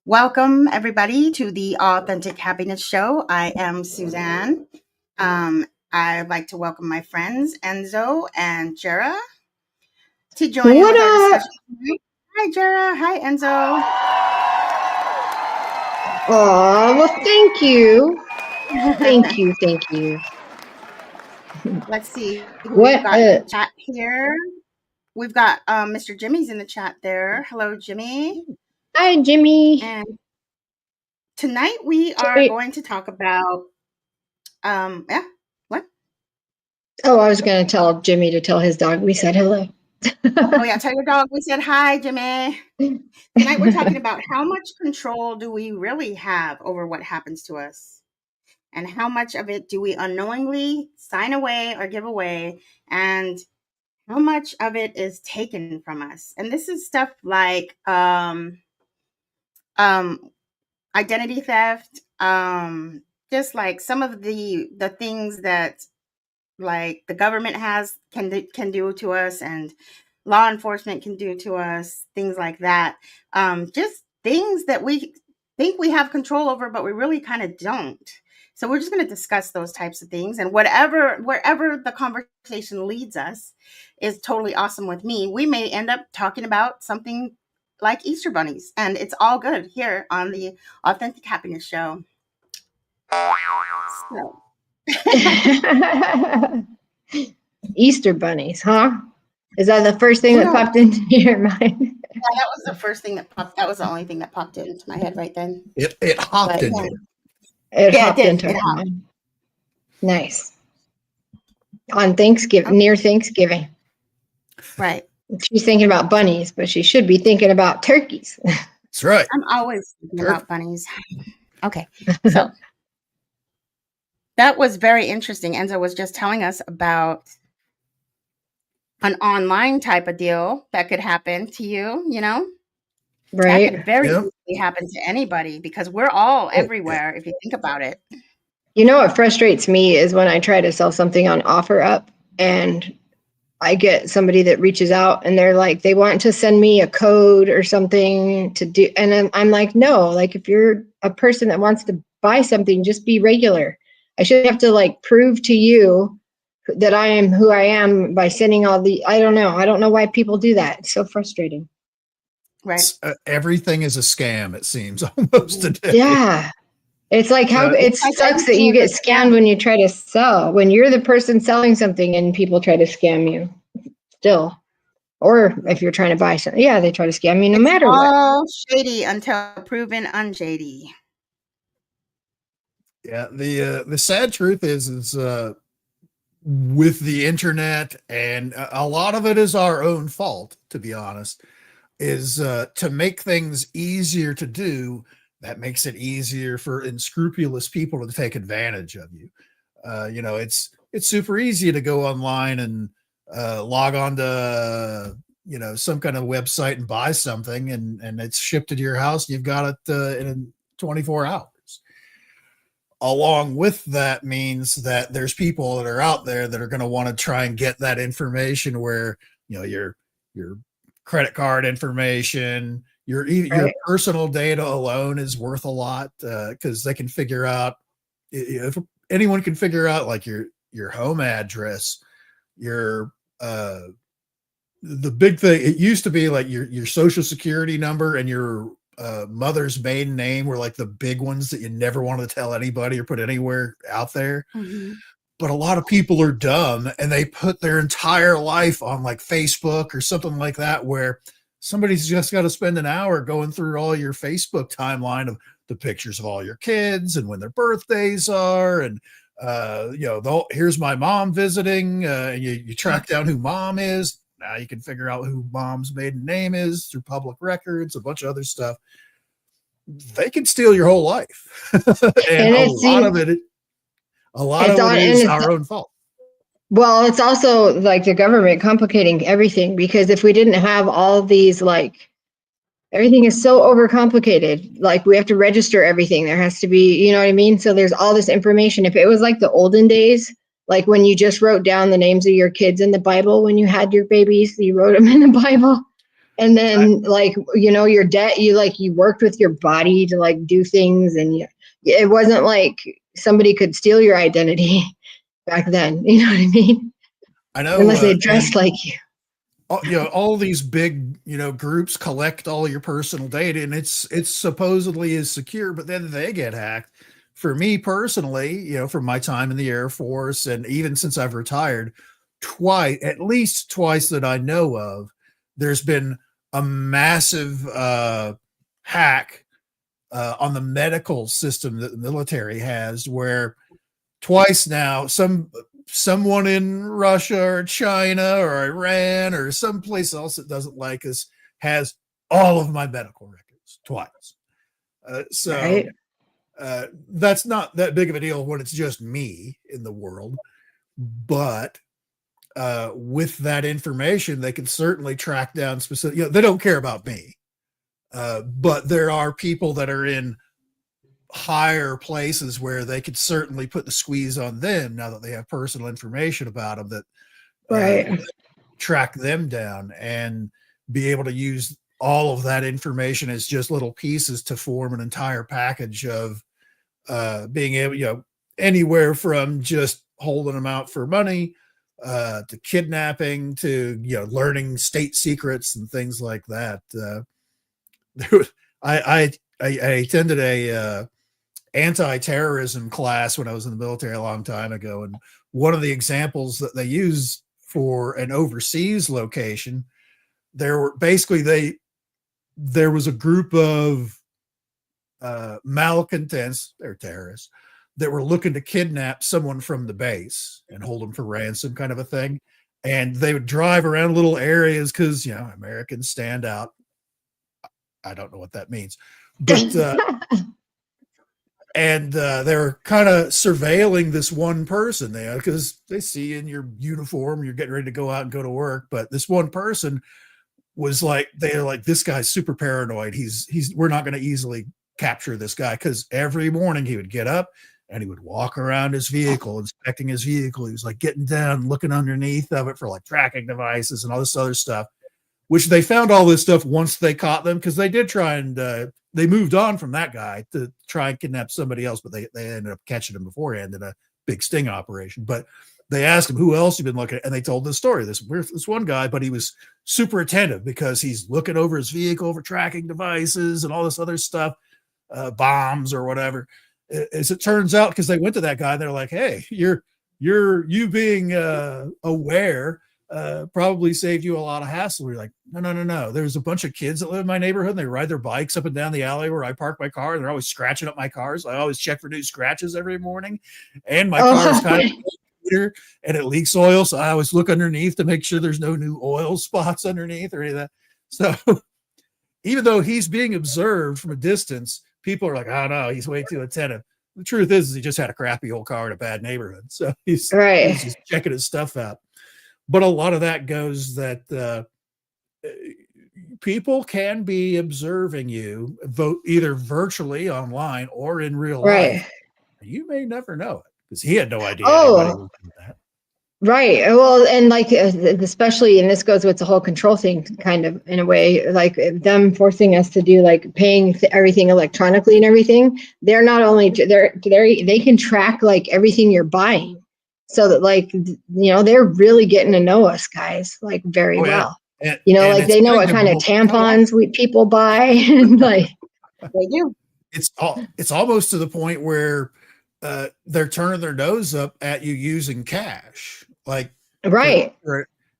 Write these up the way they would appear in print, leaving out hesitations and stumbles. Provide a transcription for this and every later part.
Welcome, everybody, to the Authentic Happiness Show. I am Suzanne. I'd like to welcome my friends, Enzo and Jara, to join in with our discussion tonight. Hi, Jara. Hi, Enzo. Oh, well, thank you. Thank you. Thank you. Let's see who What? we've got in the chat here. We've got Mr. Jimmy's in the chat there. Hello, Jimmy. Hi, Jimmy. And tonight we are going to talk about, what? Oh, I was going to tell Jimmy to tell his dog we said hello. Oh, yeah, tell your dog we said hi, Jimmy. Tonight we're talking about how much control do we really have over what happens to us? And how much of it do we unknowingly sign away or give away? And how much of it is taken from us? And this is stuff like identity theft, just like some of the things that like the government can do to us, and law enforcement can do to us, things like that. Just things that we think we have control over, but we really kind of don't. So we're just going to discuss those types of things, and wherever the conversation leads us is totally awesome with me. We may end up talking about something like Easter bunnies, and it's all good here on the Authentic Happiness Show. So. Easter bunnies, huh? Is that the first thing that popped into your mind? Yeah, that was the first thing that popped. That was the only thing that popped into my head right then. It hopped into it. Hopped into her mind. Nice. On Thanksgiving, near Thanksgiving. Right. She's thinking about bunnies, but she should be thinking about turkeys. That's right. I'm always thinking about bunnies. Okay. So that was very interesting. Enzo was just telling us about an online type of deal that could happen to you, you know? Right. That could very easily happen to anybody because we're all everywhere if you think about it. You know what frustrates me is when I try to sell something on OfferUp and I get somebody that reaches out and they're like, they want to send me a code or something to do. And I'm like, no, like if you're a person that wants to buy something, just be regular. I shouldn't have to like prove to you that I am who I am by sending all the, I don't know why people do that. It's so frustrating. Right. Everything is a scam, it seems, almost today. Yeah. It's like how it sucks that you get scammed when you try to sell, when you're the person selling something and people try to scam you still. Or if you're trying to buy something, yeah, they try to scam you no matter what. All shady until proven unshady. Yeah, the sad truth is with the internet, and a lot of it is our own fault, to be honest, is to make things easier to do. That makes it easier for unscrupulous people to take advantage of you. You know, it's super easy to go online and log on to some kind of website and buy something, and it's shipped to your house. And you've got it in 24 hours. Along with that means that there's people that are out there that are going to want to try and get that information where, you know, your credit card information, your personal data alone is worth a lot because they can figure out, if anyone can figure out like your home address, your the big thing, it used to be like your social security number and your mother's maiden name were like the big ones that you never wanted to tell anybody or put anywhere out there. Mm-hmm. But a lot of people are dumb and they put their entire life on like Facebook or something like that, where somebody's just got to spend an hour going through all your Facebook timeline of the pictures of all your kids and when their birthdays are. And, here's my mom visiting. And you track down who mom is. Now you can figure out who mom's maiden name is through public records, a bunch of other stuff. They can steal your whole life. and a lot of it is our own fault. Well, it's also like the government complicating everything, because if we didn't have all these, like, everything is so overcomplicated. Like we have to register everything. There has to be, you know what I mean? So there's all this information. If it was like the olden days, like when you just wrote down the names of your kids in the Bible, when you had your babies, you wrote them in the Bible. And then like, your debt, you worked with your body to like do things, and it wasn't like somebody could steal your identity back then. You know what I mean? I know. Unless they dressed like you. All these big, groups collect all your personal data, and it's supposedly is secure, but then they get hacked. For me personally, from my time in the Air Force, and even since I've retired, at least twice that I know of, there's been a massive hack on the medical system that the military has, where twice now someone in Russia or China or Iran or someplace else that doesn't like us has all of my medical records twice. Right. That's not that big of a deal when it's just me in the world, but with that information, they can certainly track down specific. They don't care about me, but there are people that are in higher places where they could certainly put the squeeze on them now that they have personal information about them that Right. track them down and be able to use all of that information as just little pieces to form an entire package of being able, anywhere from just holding them out for money to kidnapping to, learning state secrets and things like that. I attended a anti-terrorism class when I was in the military a long time ago, and one of the examples that they use for an overseas location, there was a group of malcontents, they're terrorists, that were looking to kidnap someone from the base and hold them for ransom, kind of a thing. And they would drive around little areas because Americans stand out. I don't know what that means, but and they're kind of surveilling this one person there because they see you in your uniform, you're getting ready to go out and go to work. But this one person was like, they're like, this guy's super paranoid. We're not going to easily capture this guy, because every morning he would get up and he would walk around his vehicle, inspecting his vehicle. He was like getting down, looking underneath of it for like tracking devices and all this other stuff, which they found all this stuff once they caught them, because they did try and they moved on from that guy to try and kidnap somebody else, but they ended up catching him beforehand in a big sting operation. But they asked him, who else you've been looking at? And they told the story. This one guy, but he was super attentive because he's looking over his vehicle for tracking devices and all this other stuff, bombs or whatever. As it turns out, because they went to that guy, they're like, hey, you being aware probably saved you a lot of hassle. We're like, no. There's a bunch of kids that live in my neighborhood, and they ride their bikes up and down the alley where I park my car, and they're always scratching up my cars. I always check for new scratches every morning, and my car is kind of and it leaks oil, so I always look underneath to make sure there's no new oil spots underneath or any of that. So even though he's being observed from a distance, people are like, oh no, he's way too attentive. The truth is he just had a crappy old car in a bad neighborhood, so he's just checking his stuff out. But a lot of that goes that people can be observing you either virtually online or in real life. You may never know it, because he had no idea anybody was doing that. Right. Well, and like, especially, and this goes with the whole control thing, kind of in a way, like them forcing us to do like paying everything electronically and everything. They're not only, they can track like everything you're buying. So that like, they're really getting to know us guys, like very well. And like they know what kind of tampons people buy. And like they do. It's almost to the point where they're turning their nose up at you using cash. Like, right.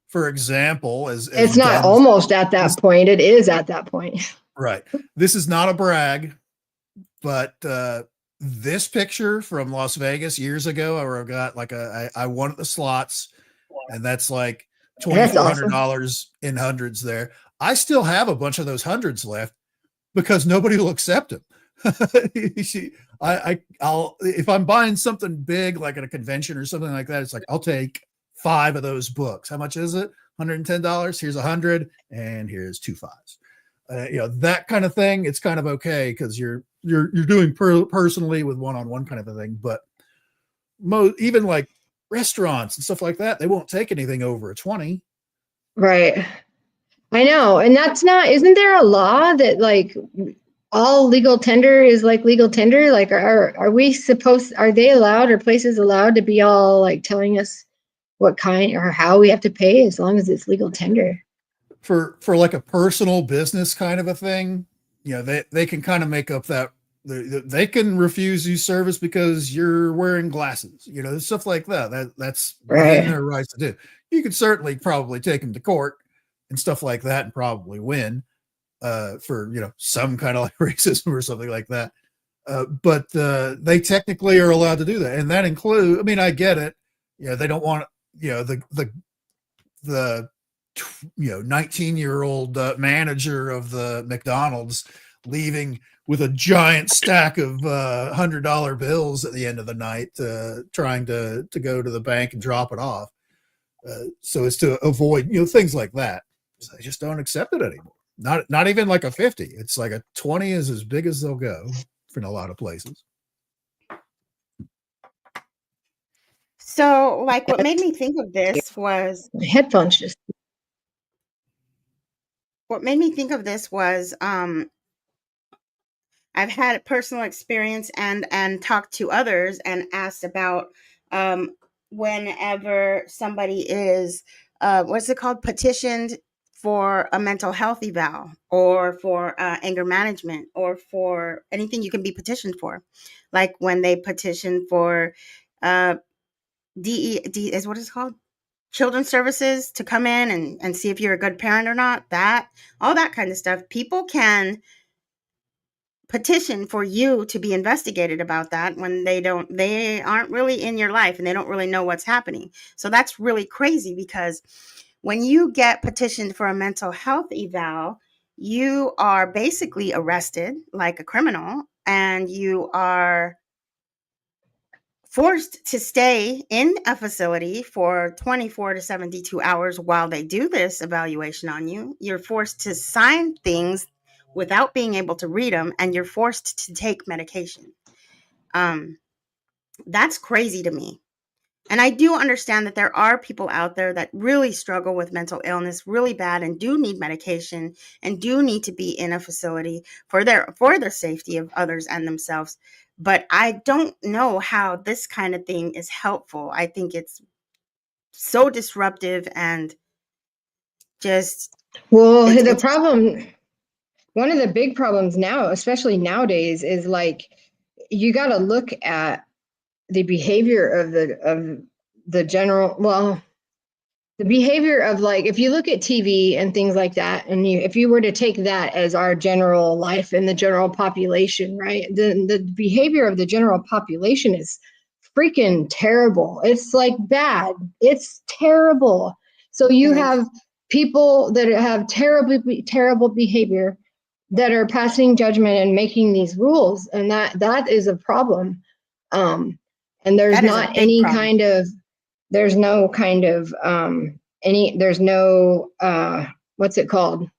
For example, as it's not Den's, almost at that point, it is at that point. Right. This is not a brag, but this picture from Las Vegas years ago, where I got like I won at the slots, and that's like $2,400 in hundreds there. I still have a bunch of those hundreds left because nobody will accept them. I'll if I'm buying something big like at a convention or something like that, it's like I'll take 5 of those books. How much is it? $110. Here's 100, and here's 2 5s. That kind of thing. It's kind of okay because you're doing personally with one-on-one kind of a thing. But even like restaurants and stuff like that, they won't take anything over a 20. Right. I know. And isn't there a law that like all legal tender is like legal tender? Like, are they allowed, or places allowed to be all like telling us what kind or how we have to pay as long as it's legal tender? For like a personal business kind of a thing, they can kind of make up that they can refuse you service because you're wearing glasses, stuff like that's within their rights to do. You could certainly probably take them to court and stuff like that and probably win for some kind of like racism or something like that, but they technically are allowed to do that, and that includes, I mean, I get it, they don't want the 19-year-old manager of the McDonald's leaving with a giant stack of $100 bills at the end of the night, trying to go to the bank and drop it off, so as to avoid things like that. So they just don't accept it anymore. Not even like a 50. It's like a 20 is as big as they'll go in a lot of places. So, like, what made me think of this was my headphones just. What made me think of this was I've had personal experience and talked to others and asked about whenever somebody is what's it called, petitioned for a mental health eval, or for anger management, or for anything you can be petitioned for, like when they petition for DE is what it's called, children's services, to come in and see if you're a good parent or not, that all that kind of stuff. People can petition for you to be investigated about that when they aren't really in your life and they don't really know what's happening. So that's really crazy, because when you get petitioned for a mental health eval, you are basically arrested like a criminal, and you are forced to stay in a facility for 24 to 72 hours while they do this evaluation on you. You're forced to sign things without being able to read them, and you're forced to take medication. That's crazy to me. And I do understand that there are people out there that really struggle with mental illness really bad and do need medication and do need to be in a facility for their safety of others and themselves. But I don't know how this kind of thing is helpful. I think it's so disruptive and just. Well, the problem, one of the big problems now, especially nowadays, is like you got to look at the behavior of the general, well, the behavior of, like, if you look at TV and things like that, and if you were to take that as our general life and the general population, right, the behavior of the general population is freaking terrible. It's like bad. It's terrible. So you have people that have terrible behavior that are passing judgment and making these rules, and that is a problem. And there's not any kind of, there's no kind of there's no what's it called?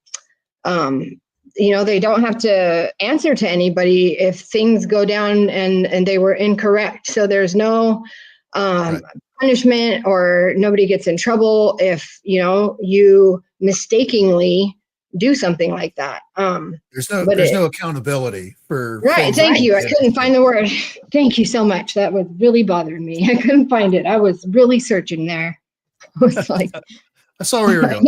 They don't have to answer to anybody if things go down and they were incorrect. So there's no punishment, or nobody gets in trouble if you mistakenly do something like that. There's no accountability for. Right. Thank you. I couldn't find the word. Thank you so much. That was really bothering me. I couldn't find it. I was really searching there. I was like, I saw where you were going.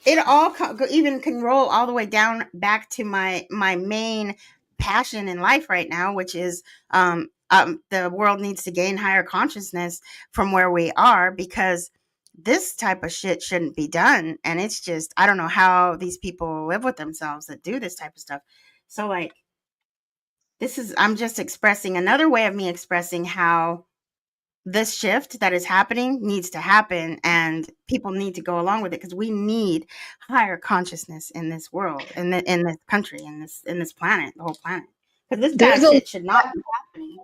It all even can roll all the way down back to my main passion in life right now, which is the world needs to gain higher consciousness from where we are, because this type of shit shouldn't be done. And it's just, I don't know how these people live with themselves that do this type of stuff. So like, I'm just expressing another way of me expressing how this shift that is happening needs to happen, and people need to go along with it, because we need higher consciousness in this world, in this country, in this planet, the whole planet. Because this bad shit should not be happening.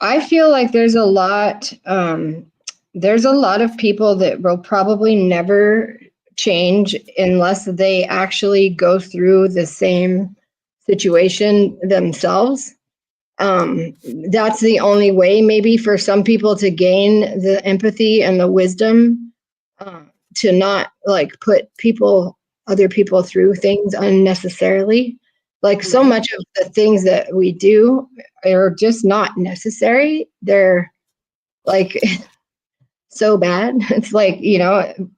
I feel like there's a lot of people that will probably never change unless they actually go through the same situation themselves. That's the only way, maybe, for some people to gain the empathy and the wisdom to not like put other people through things unnecessarily. Like so much of the things that we do are just not necessary. They're like so bad. It's like,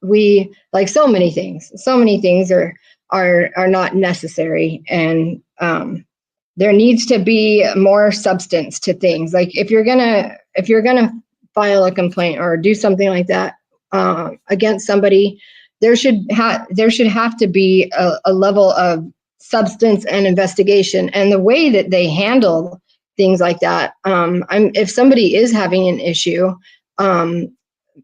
we like so many things are not necessary. And there needs to be more substance to things. Like if you're gonna file a complaint or do something like that against somebody, there should have to be a level of substance and investigation. And the way that they handle things like that, if somebody is having an issue,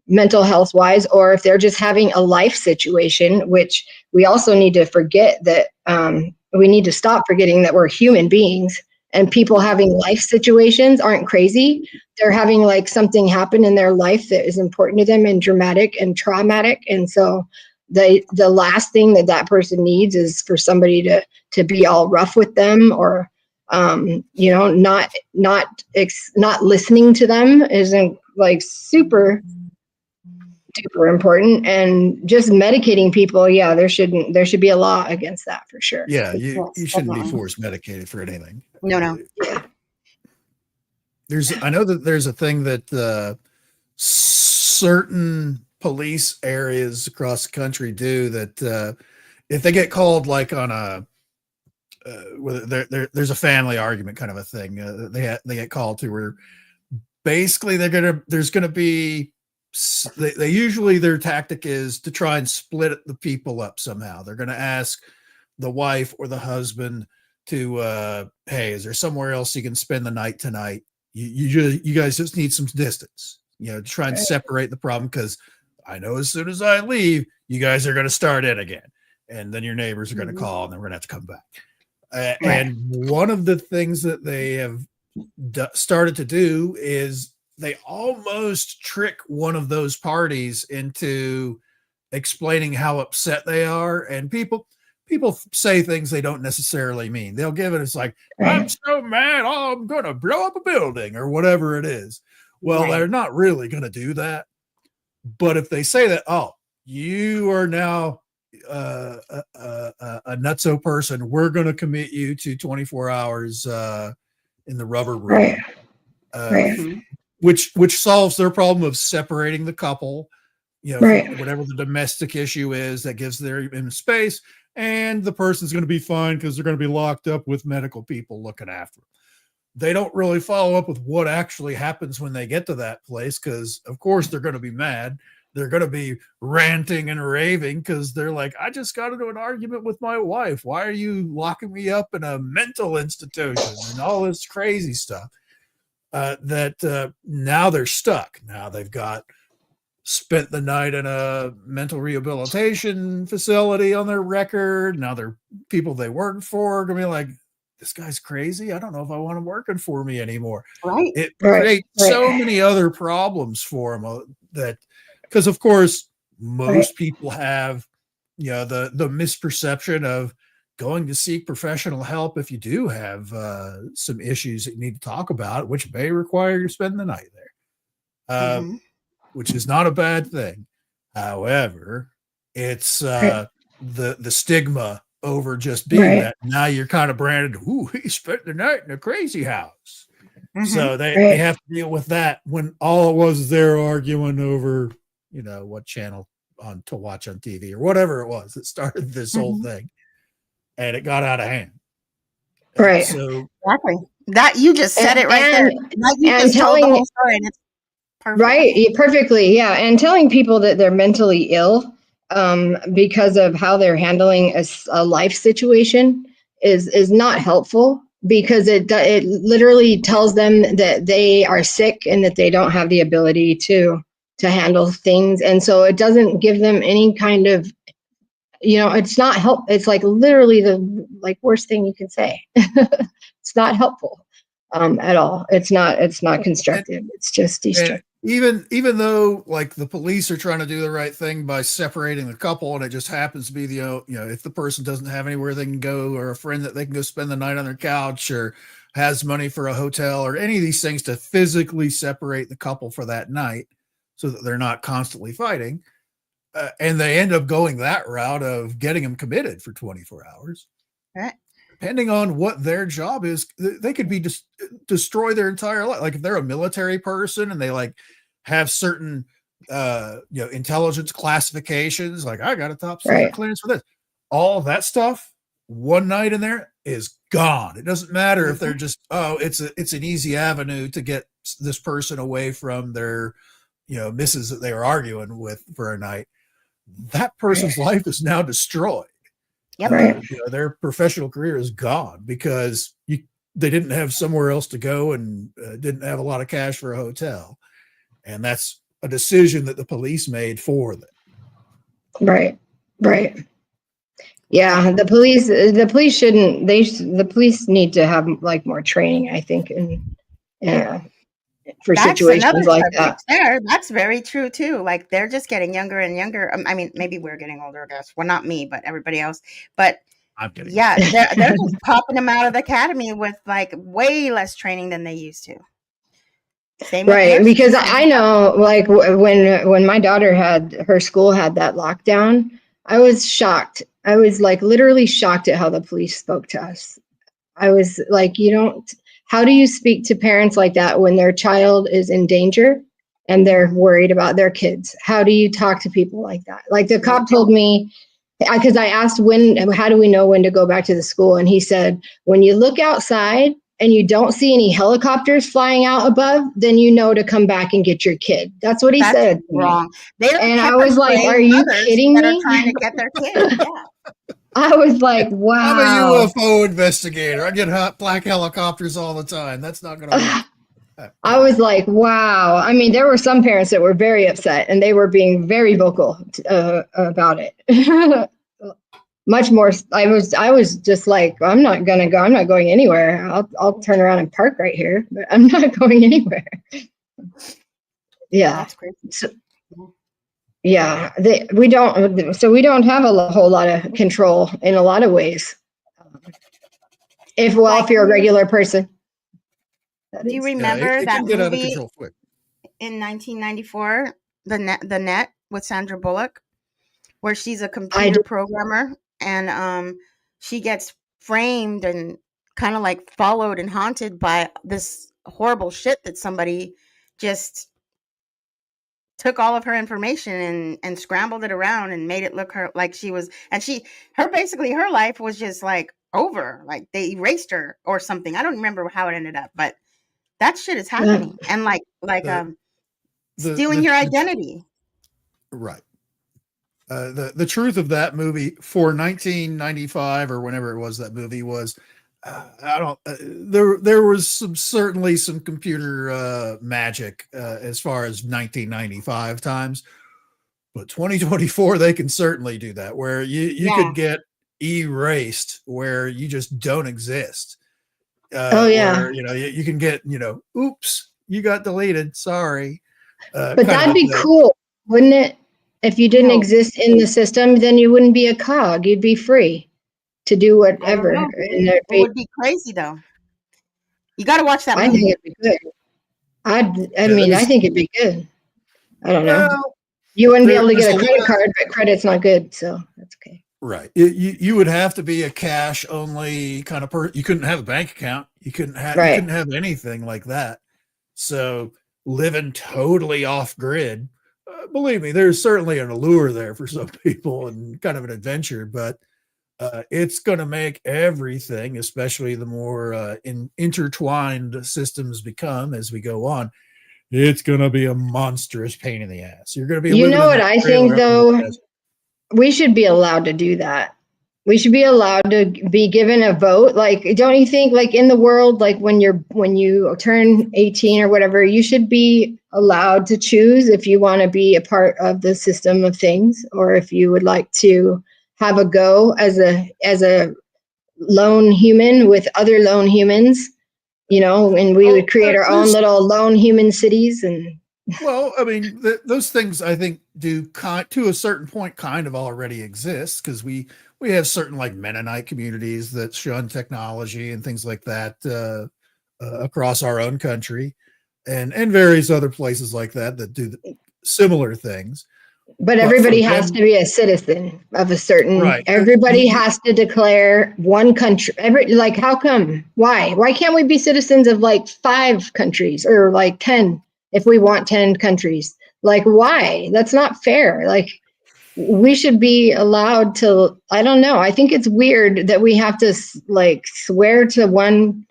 mental health wise, or if they're just having a life situation, which we also need to forget that we need to stop forgetting that we're human beings, and people having life situations aren't crazy. They're having like something happen in their life that is important to them and dramatic and traumatic. And so the last thing that person needs is for somebody to be all rough with them, or not listening to them isn't like super duper important. And just medicating people, there should be a law against that for sure. Yeah, you shouldn't be forced medicated for anything. No. I know that there's a thing that certain police areas across the country do, that if they get called like on a there's a family argument kind of a thing, they get called to, where basically there's gonna be, they usually, their tactic is to try and split the people up somehow. They're going to ask the wife or the husband to, hey, is there somewhere else you can spend the night tonight? You guys just need some distance, to try and separate the problem, because I know as soon as I leave, you guys are going to start in again, and then your neighbors are going to call, and then we're going to have to come back. And one of the things that they have started to do is they almost trick one of those parties into explaining how upset they are. And people say things they don't necessarily mean. They'll give it, it's like, I'm so mad, I'm going to blow up a building, or whatever it is. Well, they're not really going to do that. But if they say that, oh, you are now a nutso person, we're going to commit you to 24 hours in the rubber room. Which solves their problem of separating the couple, whatever the domestic issue is, that gives them space, and the person's going to be fine because they're going to be locked up with medical people looking after them. They don't really follow up with what actually happens when they get to that place, because of course they're going to be mad. They're going to be ranting and raving because they're like, I just got into an argument with my wife. Why are you locking me up in a mental institution and all this crazy stuff? That now they're stuck. Now they've spent the night in a mental rehabilitation facility on their record. Now they're people they work for are gonna be like, this guy's crazy. I don't know if I want him working for me anymore. Right. It creates so many other problems for them, that, because of course most people have, the misperception of going to seek professional help if you do have some issues that you need to talk about, which may require you to spend the night there, which is not a bad thing. However, it's the stigma over just being that. Now you're kind of branded, ooh, he spent the night in a crazy house. So they have to deal with that, when all it was is they're arguing over, what channel to watch on TV or whatever it was that started this whole thing. And it got out of hand. Right. So exactly. That you just said it right there. You just told the whole story, and it's perfect. Right. Perfectly. Yeah. And telling people that they're mentally ill because of how they're handling a life situation is not helpful, because it literally tells them that they are sick and that they don't have the ability to handle things. And so it doesn't give them any kind of, it's not help. It's like literally the worst thing you can say. It's not helpful at all. It's not constructive. It's just destructive. Even though like the police are trying to do the right thing by separating the couple, and it just happens to be if the person doesn't have anywhere they can go, or a friend that they can go spend the night on their couch, or has money for a hotel, or any of these things to physically separate the couple for that night so that they're not constantly fighting. and they end up going that route of getting them committed for 24 hours. Right. Depending on what their job is, they could be just destroy their entire life. Like if they're a military person and they like have certain intelligence classifications, like I got a top secret clearance for this, all that stuff one night in there is gone. It doesn't matter if they're just, it's an easy avenue to get this person away from their missus that they were arguing with for a night. That person's life is now destroyed. Yep. Their professional career is gone because they didn't have somewhere else to go and didn't have a lot of cash for a hotel. And that's a decision that the police made for them. Right. Yeah. The police shouldn't, the police need to have like more training, I think. And for That's situations like that. There. That's very true too. Like they're just getting younger and younger. I mean, maybe we're getting older, I guess. Well, not me, but everybody else. But I'm getting they're just popping them out of the academy with like way less training than they used to. Same right, because I know, like when my daughter her school had that lockdown, I was shocked. I was like literally shocked at how the police spoke to us. I was like, how do you speak to parents like that when their child is in danger and they're worried about their kids? How do you talk to people like that? Like the cop told me, because I asked how do we know when to go back to the school? And he said, when you look outside and you don't see any helicopters flying out above, then you know to come back and get your kid. That's what he said. Wrong. And I was like, are you kidding me? Are trying to get their kid. Yeah. I was like, wow. I'm a UFO investigator. I get black helicopters all the time. That's not going to work. I was like, wow. I mean, there were some parents that were very upset and they were being very vocal about it. Much more. I was just like, I'm not going to go. I'm not going anywhere. I'll turn around and park right here, but I'm not going anywhere. Yeah. That's crazy. So, yeah, we don't have a whole lot of control in a lot of ways. If you're a regular person. Do you remember that movie out of control quick. In 1994, the net with Sandra Bullock, where she's a computer programmer and she gets framed and kind of like followed and haunted by this horrible shit that somebody just took all of her information and scrambled it around and made it look like she was, and basically her life was just like over, like they erased her or something. I don't remember how it ended up, but that shit is happening. And stealing your identity. Right. The truth of that movie for 1995 or whenever it was that movie was, there was certainly some computer magic as far as 1995 times, but 2024 they can certainly do that where you could get erased where you just don't exist. Where, you can get oops, you got deleted, sorry. But that'd be cool, wouldn't it? If you didn't exist in the system, then you wouldn't be a cog. You'd be free to do whatever. It would be crazy though. You got to watch that movie. I think it'd be good. I think it'd be good. I don't know. You wouldn't be able to get a credit card, but credit's not good, so that's okay. Right. You would have to be a cash only kind of person. You couldn't have a bank account. You couldn't have anything like that. So living totally off grid, believe me, there's certainly an allure there for some people and kind of an adventure, but it's going to make everything, especially the more intertwined systems become as we go on, it's going to be a monstrous pain in the ass. You're going to be, what I think though, we should be allowed to do that. We should be allowed to be given a vote. Like, don't you think, like in the world, like when you turn 18 or whatever, you should be allowed to choose if you want to be a part of the system of things, or if you would like to have a go as a lone human with other lone humans, and we would create our own little lone human cities. And well, I mean, those things I think do to a certain point kind of already exist, because we have certain like Mennonite communities that shun technology and things like that across our own country, and various other places like that do similar things. But everybody has to be a citizen of a certain, right. Everybody has to declare one country. Like, how come? Why can't we be citizens of like 5 countries or like 10 if we want 10 countries? Like, why? That's not fair. Like, we should be allowed to, I don't know. I think it's weird that we have to like swear to one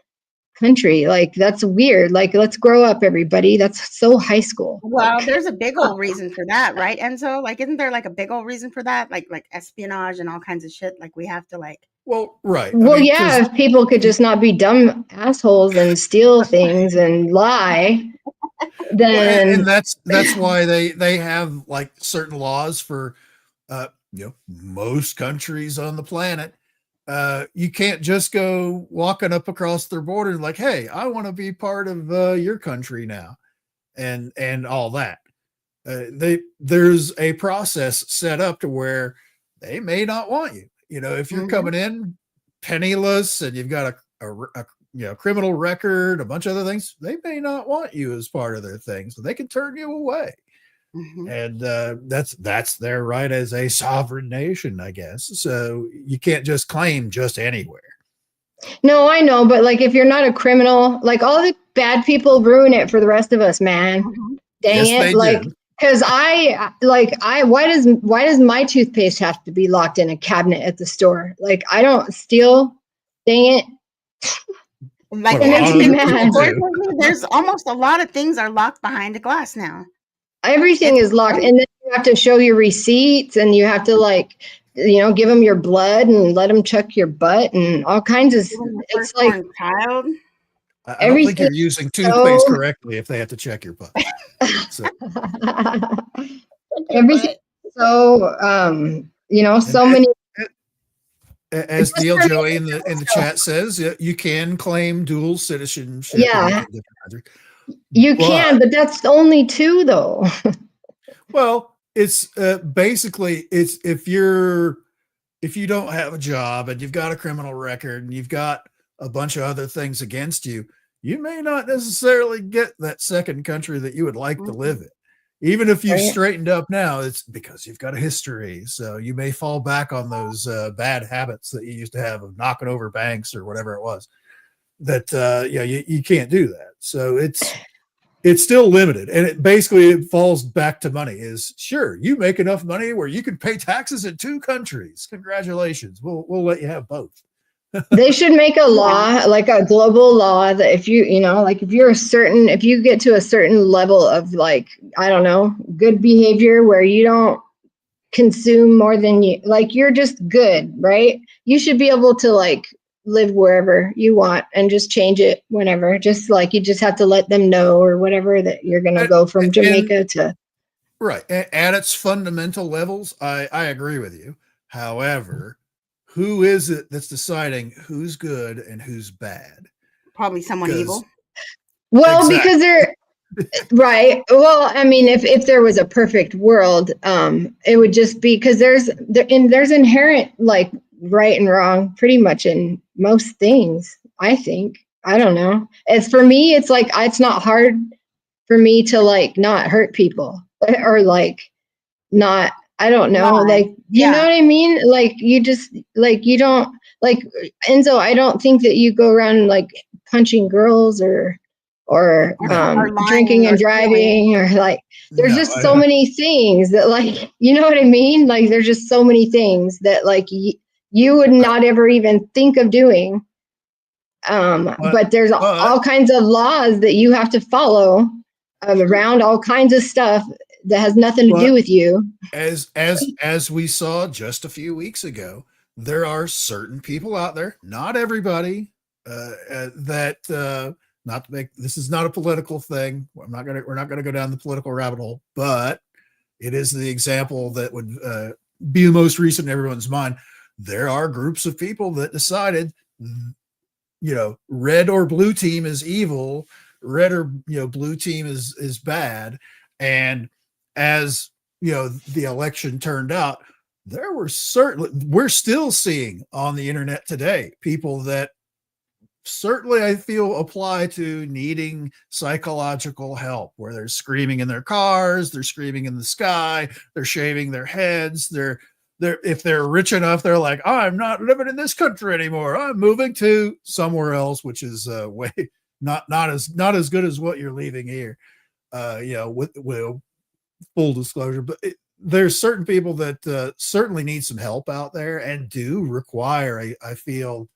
country. Like, that's weird. Like, let's grow up, everybody. That's so high school. Well, there's a big old reason for that, right? And so, like, isn't there like a big old reason for that? Like espionage and all kinds of shit. Like, we have to like. Well, right. Well, yeah, if people could just not be dumb assholes and steal things and lie, then and that's why they have like certain laws for most countries on the planet. You can't just go walking up across their border like, hey, I want to be part of your country now, and all that. There's a process set up to where they may not want you. If you're coming in penniless and you've got a criminal record, a bunch of other things, they may not want you as part of their thing, so they can turn you away. And that's their right as a sovereign nation, I guess. So you can't just claim just anywhere. No, I know, but like if you're not a criminal, like all the bad people ruin it for the rest of us, man. Dang yes, it! Like, because why does my toothpaste have to be locked in a cabinet at the store? Like, I don't steal. Dang it! Like, there's almost a lot of things are locked behind a glass now. Everything is locked, and then you have to show your receipts, and you have to like, give them your blood and let them check your butt and all kinds of. It's like child. I don't think you're using toothpaste correctly if they have to check your butt. So. Everything. So so many. As DL Joey in the chat says, you can claim dual citizenship. Yeah. You can, but that's only 2 though. Well, it's basically it's if you don't have a job and you've got a criminal record and you've got a bunch of other things against you, you may not necessarily get that second country that you would like to live in. Even if you've straightened up now, it's because you've got a history. So you may fall back on those bad habits that you used to have of knocking over banks or whatever it was. That you can't do that. So it's still limited, and it falls back to money. Is sure you make enough money where you can pay taxes in 2 countries. Congratulations, we'll let you have both. They should make a law, like a global law, that if if you get to a certain level of like, I don't know, good behavior where you don't consume more than you're just good, right? You should be able to like live wherever you want and just change it whenever. Just like you just have to let them know or whatever that you're going to go from Jamaica to. Right. At its fundamental levels, I agree with you. However, who is it that's deciding who's good and who's bad? Probably someone evil. Well, because they're right. Well, I mean, if there was a perfect world, it would just be because there's inherent like right and wrong pretty much in most things. I think. I don't know. It's for me. It's like it's not hard for me to like not hurt people or like not. I don't know, like, you know what I mean? Like, you just, like, you don't, like, Enzo, I don't think that you go around, like, punching girls or drinking and driving or, like, there's just so many things that, like, you know what I mean? Like, there's just so many things that, like, you would not ever even think of doing. But there's all kinds of laws that you have to follow around all kinds of stuff that has nothing to do with you. As we saw just a few weeks ago, there are certain people out there, not everybody, that not to make this is not a political thing. We're not gonna go down the political rabbit hole, but it is the example that would be the most recent in everyone's mind. There are groups of people that decided, red or blue team is evil, red or blue team is bad, and as the election turned out, we're still seeing on the internet today people that certainly I feel apply to needing psychological help, where they're screaming in their cars, they're screaming in the sky, they're shaving their heads, they're if they're rich enough, they're like, I'm not living in this country anymore. I'm moving to somewhere else, which is way not as good as what you're leaving here. With full disclosure, but there's certain people that certainly need some help out there and do require, I feel,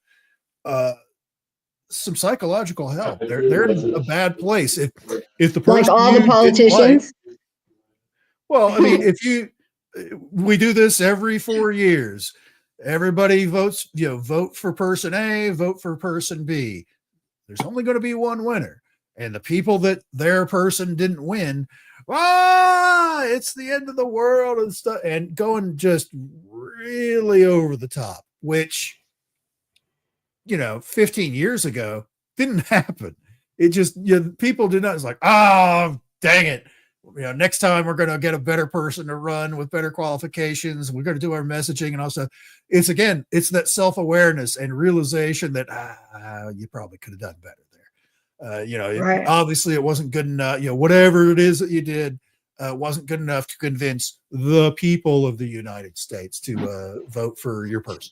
some psychological help. They're in a bad place. If the person, like all the politicians, well, I mean, we do this every 4 years. Everybody votes, vote for person A, vote for person B. There's only going to be one winner. And the people that their person didn't win, it's the end of the world and stuff, and going just really over the top, which, 15 years ago didn't happen. It just, people did not. It's like, oh, dang it. Next time we're going to get a better person to run with better qualifications. We're going to do our messaging and also it's that self-awareness and realization that you probably could have done better there. Right. Obviously it wasn't good enough. Whatever it is that you did wasn't good enough to convince the people of the United States to vote for your person.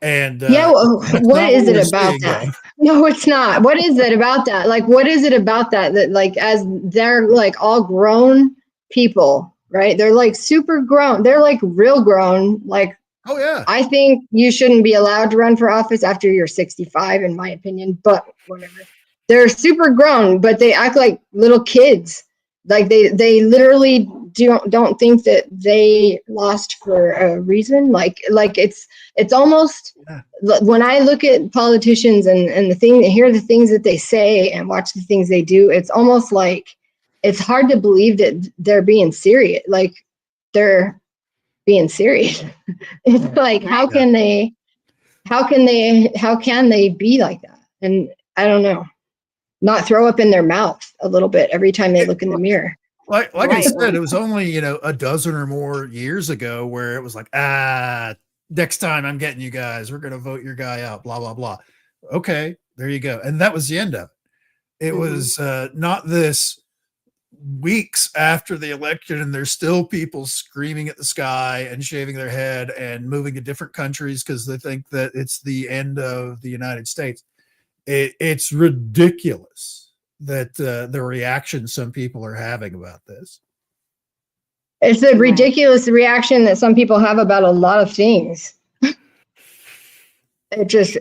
And what is it about that? No, it's not. What is it about that? Like, what is it about that like, as they're like all grown people, right? They're like super grown. They're like real grown. Like, oh yeah. I think you shouldn't be allowed to run for office after you're 65, in my opinion, but whatever. They're super grown, but they act like little kids. Like they literally don't think that they lost for a reason. Like it's almost, when I look at politicians and hear the things that they say and watch the things they do, it's almost like it's hard to believe that they're being serious. Like they're being serious. It's like, how can they be like that? And I don't know. Not throw up in their mouth a little bit every time they look in the mirror. Like I said, it was only, a dozen or more years ago where it was like, next time I'm getting you guys, we're going to vote your guy out, blah, blah, blah. Okay, there you go. And that was the end of it. It was not this weeks after the election and there's still people screaming at the sky and shaving their head and moving to different countries because they think that it's the end of the United States. It's ridiculous that the reaction some people are having about this. It's a ridiculous reaction that some people have about a lot of things. It is.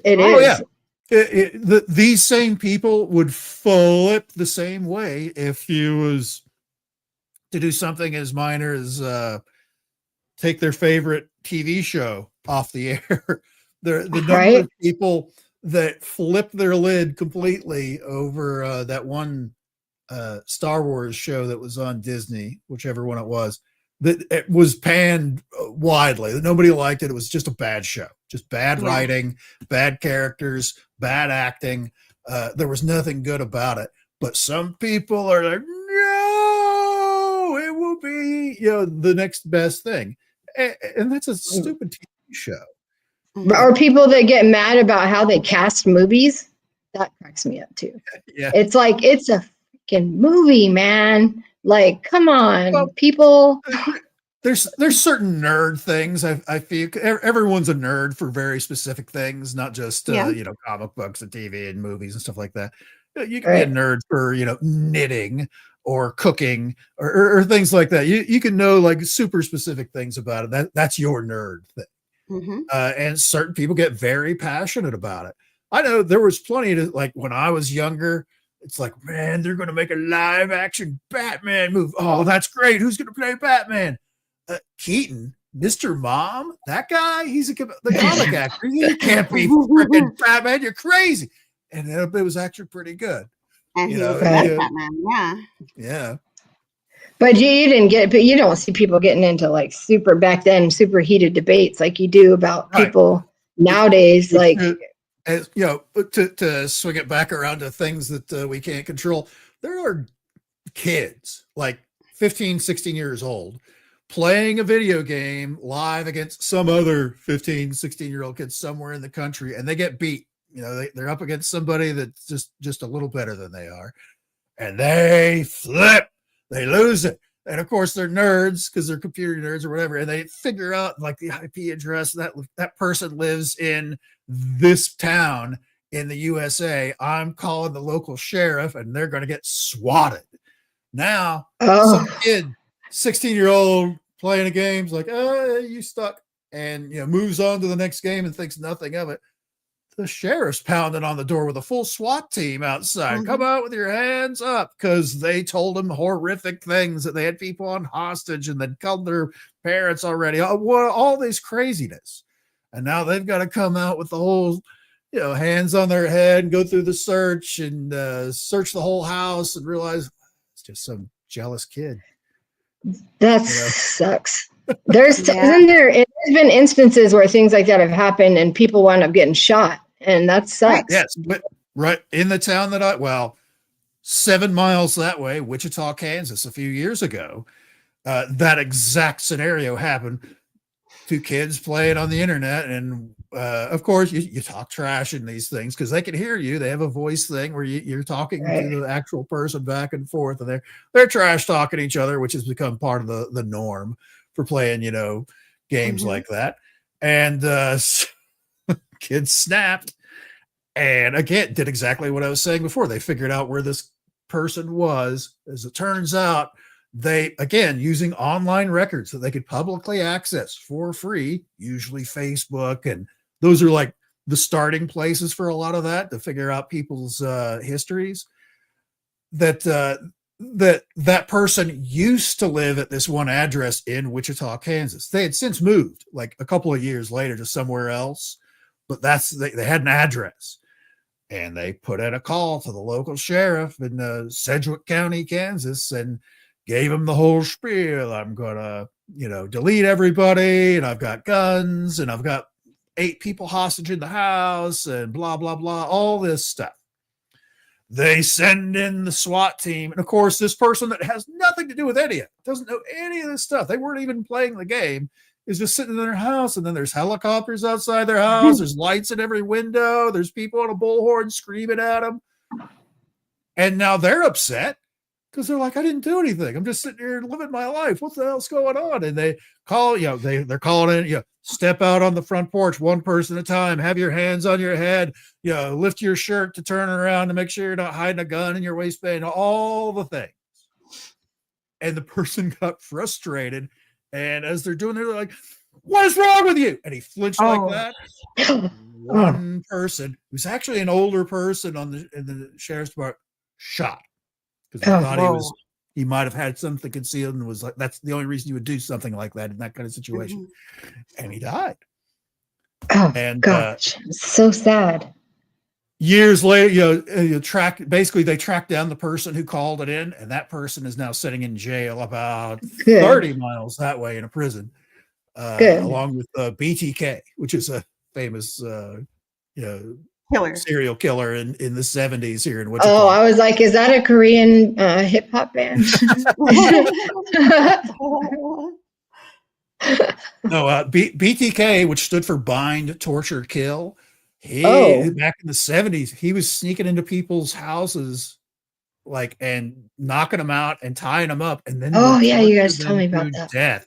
Yeah. These same people would flip the same way if you was to do something as minor as take their favorite TV show off the air. The number of people that flip their lid completely over that one Star Wars show that was on Disney, whichever one it was, that it was panned widely. Nobody liked it. It was just a bad show, just bad writing, bad characters, bad acting. There was nothing good about it. But some people are like, no, it will be, the next best thing. And that's a stupid TV show. Or people that get mad about how they cast movies. That cracks me up too. Yeah. It's like, it's a freaking movie, man. Like, come on, people. There's certain nerd things. I feel everyone's a nerd for very specific things, not just comic books and TV and movies and stuff like that. You can be a nerd for knitting or cooking or things like that. You can know like super specific things about it. That's your nerd thing. Mm-hmm. And certain people get very passionate about it. I know there was plenty of, like, when I was younger, it's like, man, they're going to make a live action Batman movie. Oh, that's great. Who's going to play Batman? Keaton, Mr. Mom, that guy, he's the comic actor. He can't be freaking Batman. You're crazy. And it was actually pretty good. And he was the best Batman. Yeah. Yeah. But you don't see people getting into like super heated debates like you do about people nowadays. Like, as to swing it back around to things that we can't control. There are kids like 15, 16 years old playing a video game live against some other 15, 16-year-old kids somewhere in the country, and they get beat they're up against somebody that's just a little better than they are, and they flip, they lose it. And of course they're nerds because they're computer nerds or whatever, and they figure out like the IP address that person lives in this town in the USA. I'm calling the local sheriff, and they're going to get swatted. Now, some kid, 16-year-old playing a game's like, oh, you stuck, and moves on to the next game and thinks nothing of it. The sheriff's pounding on the door with a full SWAT team outside. Mm-hmm. Come out with your hands up, because they told them horrific things, that they had people on hostage and they'd killed their parents already. All this craziness. And now they've got to come out with the whole, hands on their head and go through the search and search the whole house and realize it's just some jealous kid. That sucks. There's been instances where things like that have happened and people wind up getting shot, and that sucks. Yes, but right in the town that 7 miles that way, Wichita, Kansas, a few years ago, that exact scenario happened. 2 kids playing on the internet, and of course you talk trash in these things because they can hear you. They have a voice thing where you're talking to the actual person back and forth, and they're trash talking each other, which has become part of the norm for playing, games like that. And kids snapped, and again did exactly what I was saying before. They figured out where this person was. As it turns out, they, again, using online records that they could publicly access for free, usually Facebook, and those are like the starting places for a lot of that, to figure out people's histories. That person used to live at this one address in Wichita, Kansas. They had since moved like a couple of years later to somewhere else, but they had an address, and they put out a call to the local sheriff in Sedgwick County, Kansas, and gave him the whole spiel. I'm gonna, delete everybody, and I've got guns, and I've got 8 people hostage in the house, and blah blah blah, all this stuff. They send in the SWAT team. And of course, this person that has nothing to do with any of it, doesn't know any of this stuff, they weren't even playing the game, is just sitting in their house. And then there's helicopters outside their house. There's lights in every window. There's people on a bullhorn screaming at them. And now they're upset because they're like, I didn't do anything. I'm just sitting here living my life. What the hell's going on? And they call, they're calling in, step out on the front porch, one person at a time, have your hands on your head, lift your shirt to turn around to make sure you're not hiding a gun in your waistband, all the things. And the person got frustrated. And as they're doing, they're like, what is wrong with you? And he flinched like that. One person, who's actually an older person in the sheriff's department, shot. Because I thought he might have had something concealed, and was like, that's the only reason you would do something like that in that kind of situation. And he died. Oh, and gosh, so sad. Years later, they tracked down the person who called it in, and that person is now sitting in jail about 30 miles that way in a prison, along with BTK, which is a famous serial killer in the 70s here in Wichita. Oh, I was like, is that a Korean hip hop band? No, BTK, which stood for Bind, Torture, Kill. Back in the 70s, he was sneaking into people's houses, and knocking them out and tying them up, and then you guys told me about that.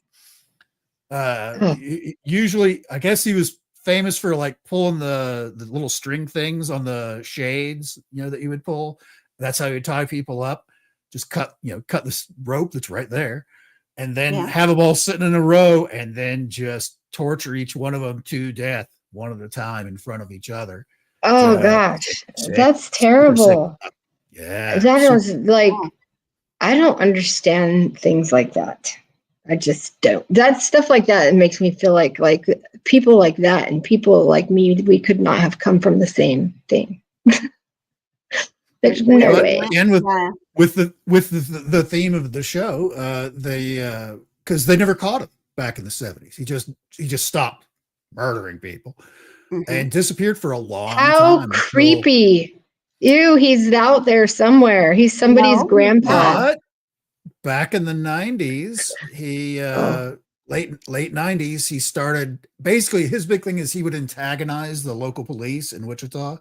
Death. Usually, I guess he was famous for pulling the little string things on the shades, that you would pull. That's how you tie people up. Just cut this rope that's right there, and then have them all sitting in a row, and then just torture each one of them to death, one at a time, in front of each other. Oh gosh, that's terrible. Yeah, that was I don't understand things like that. I just don't. That stuff like that, it makes me feel like people like that and people like me, we could not have come from the same thing. There's no way. And with the theme of the show, they because they never caught him back in the 70s. He just stopped murdering people and disappeared for a long time. How creepy! Ew, he's out there somewhere. He's somebody's grandpa. But back in the 90s, he late 90s, he started, basically his big thing is he would antagonize the local police in Wichita.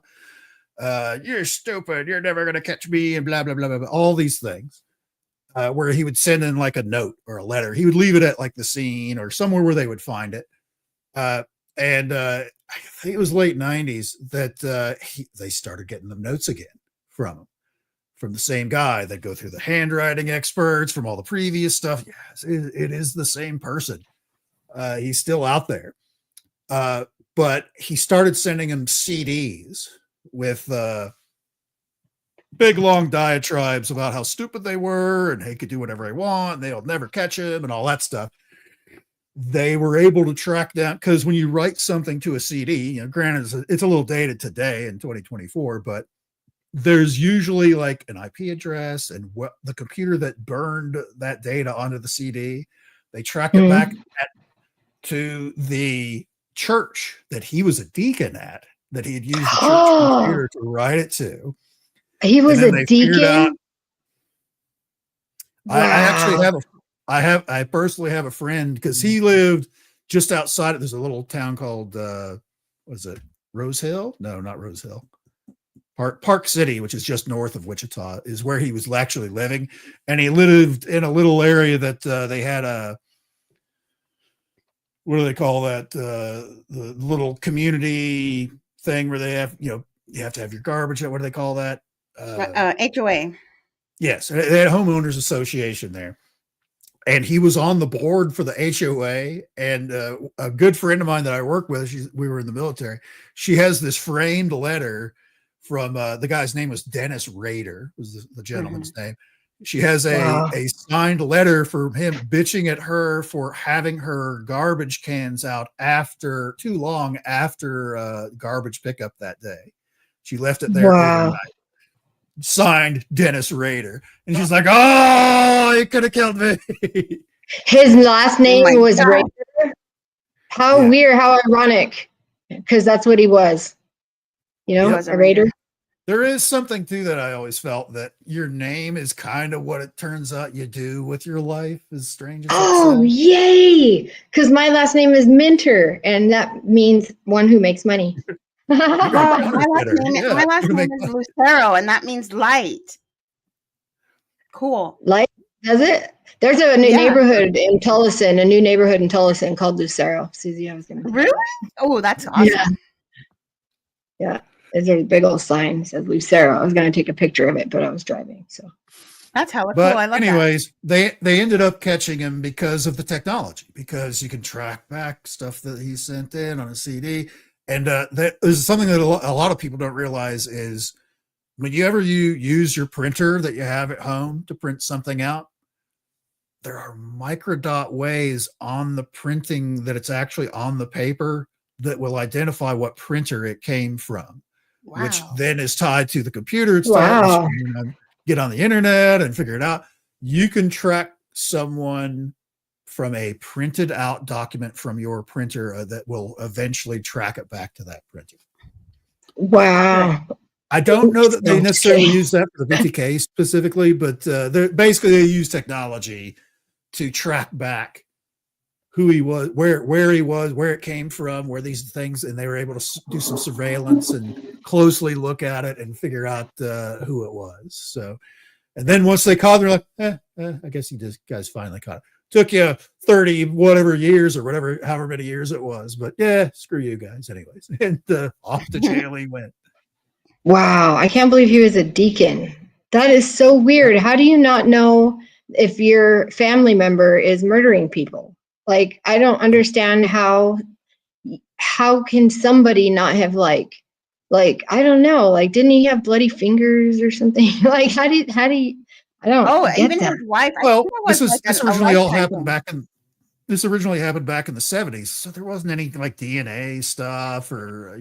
You're stupid, you're never gonna catch me, and blah blah blah blah, blah, all these things. Where he would send in like a note or a letter. He would leave it at like the scene or somewhere where they would find it. And I think it was late 90s that they started getting the notes again from him, from the same guy. That go through the handwriting experts from all the previous stuff. Yes, it is the same person. He's still out there. But he started sending him CDs with big long diatribes about how stupid they were and he could do whatever they want and they'll never catch him and all that stuff. They were able to track down, because when you write something to a CD, you know, granted it's a little dated today in 2024, but there's usually like an IP address and what the computer that burned that data onto the CD, they track it back to the church that he was a deacon at, that he had used the church computer to write it to. He was a deacon. Wow. I personally have a friend, because he lived just outside of, there's a little town called was it Rose Hill? No, not Rose Hill. Park City, which is just north of Wichita, is where he was actually living. And he lived in a little area that they had a, what do they call that? The little community thing where they have, you know, you have to have your garbage. What do they call that? HOA. Yes, they had a homeowners association there, and he was on the board for the HOA. And a good friend of mine that I work with, we were in the military. She has this framed letter from the guy's name was Dennis Rader, was the gentleman's name. She has a signed letter from him bitching at her for having her garbage cans out too long after garbage pickup that day. She left it there overnight. Signed Dennis Rader. And she's like, oh, he could have killed me. His last name was Rader. How weird, how ironic. Because that's what he was. You know, a Raider. There is something too that I always felt, that your name is kind of what it turns out you do with your life, as strange as yay! Because my last name is Minter, and that means one who makes money. My last name is Lucero, and that means light. Cool. Light, does it? There's a new neighborhood in Tullison, called Lucero. Susie, I was going to. Really? Oh, that's awesome. Yeah. There's a big old sign that says Lucero. I was going to take a picture of it, but I was driving. So that's how it's cool. I love anyways, that. They ended up catching him because of the technology, because you can track back stuff that he sent in on a CD. And that is something that a lot of people don't realize, is when you use your printer that you have at home to print something out, there are microdot ways on the printing that it's actually on the paper that will identify what printer it came from, which then is tied to the computer. It's tied, get on the internet and figure it out. You can track someone from a printed out document from your printer that will eventually track it back to that printer. Wow. I don't know that they necessarily use that for the BTK specifically, but they use technology to track back who he was, where he was, where it came from, where these things, and they were able to do some surveillance and closely look at it and figure out who it was. So, and then once they caught, they're like, I guess guys finally caught it. Took you 30 whatever years or whatever, however many years it was, but screw you guys anyways. And off to jail he went. Wow, I can't believe he was a deacon. That is so weird. How do you not know if your family member is murdering people? Like, I don't understand how can somebody not have like I don't know, like, didn't he have bloody fingers or something? Like, how do you I don't even that. his wife. Well, this originally happened back in the 70s, so there wasn't any like DNA stuff or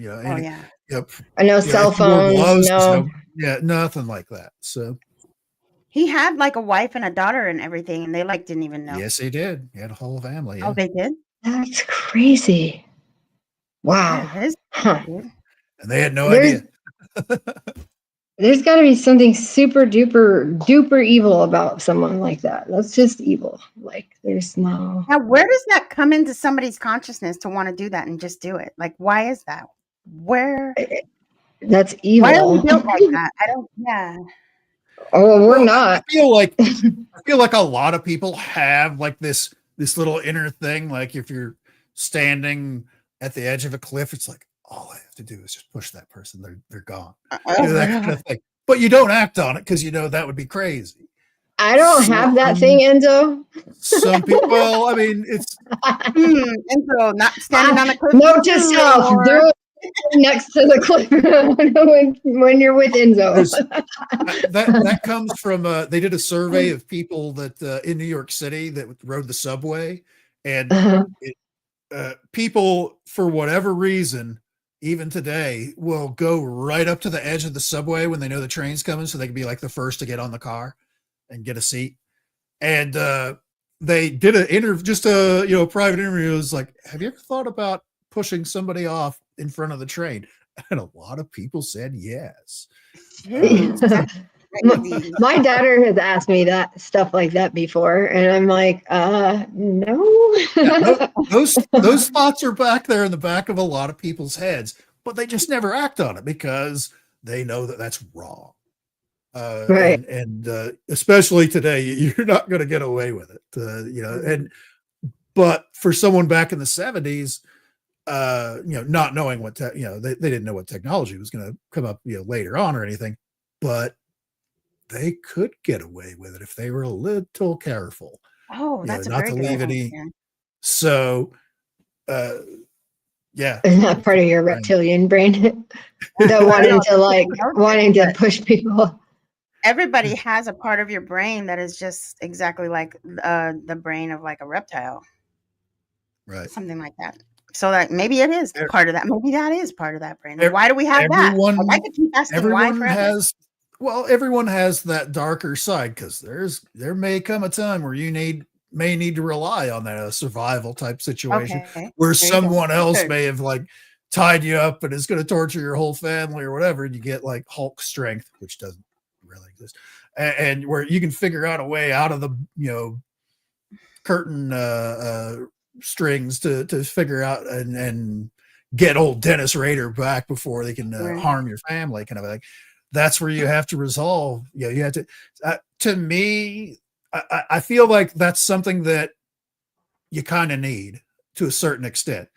I know cell phones, nothing like that. So he had like a wife and a daughter and everything, and they like didn't even know. Yes, he did. He had a whole family. Oh, they did? That's crazy. Wow. And they had no idea. There's got to be something super duper evil about someone like that. That's just evil. Like there's no. Now, where does that come into somebody's consciousness to want to do that and just do it? Like, why is that? Where? That's Why are we evil. built like that? I don't. Yeah. Oh, we're Well, not. I feel like a lot of people have like this little inner thing. Like if you're standing at the edge of a cliff, it's like all I have to do is just push that person. They're gone. That kind of thing. But you don't act on it because you know that would be crazy. I don't have that thing, Enzo. Some people. Well, I mean, it's And so not standing on the cliff. Note to self: do it next to the cliff when you're with Enzo. that comes from. They did a survey of people that in New York City that rode the subway, and people, for whatever reason, even today, will go right up to the edge of the subway when they know the train's coming, so they can be like the first to get on the car and get a seat. And they did an interview, just a private interview. It was like, have you ever thought about pushing somebody off in front of the train? And a lot of people said yes. My daughter has asked me that stuff like that before, and I'm like, no. Yeah, those thoughts are back there in the back of a lot of people's heads, but they just never act on it because they know that that's wrong. Right. And especially today, you're not going to get away with it. But for someone back in the 70s, not knowing what they didn't know what technology was going to come up later on or anything, but they could get away with it if they were a little careful. Oh, that's not to leave any. So, yeah, isn't that part of your reptilian brain? That wanting to push people. Everybody has a part of your brain that is just exactly like the brain of like a reptile, right? Something like that. So that maybe it is part of that. Maybe that is part of that brain. Why do we have that? I could keep asking why forever. Everyone has that darker side because there may come a time where you may need to rely on that survival type situation where someone else may have like tied you up and is going to torture your whole family or whatever, and you get like Hulk strength, which doesn't really exist, and where you can figure out a way out of the curtain strings to figure out and get old Dennis Rader back before they can harm your family, kind of like. That's where you have to resolve. You have to. To me, I feel like that's something that you kind of need to a certain extent,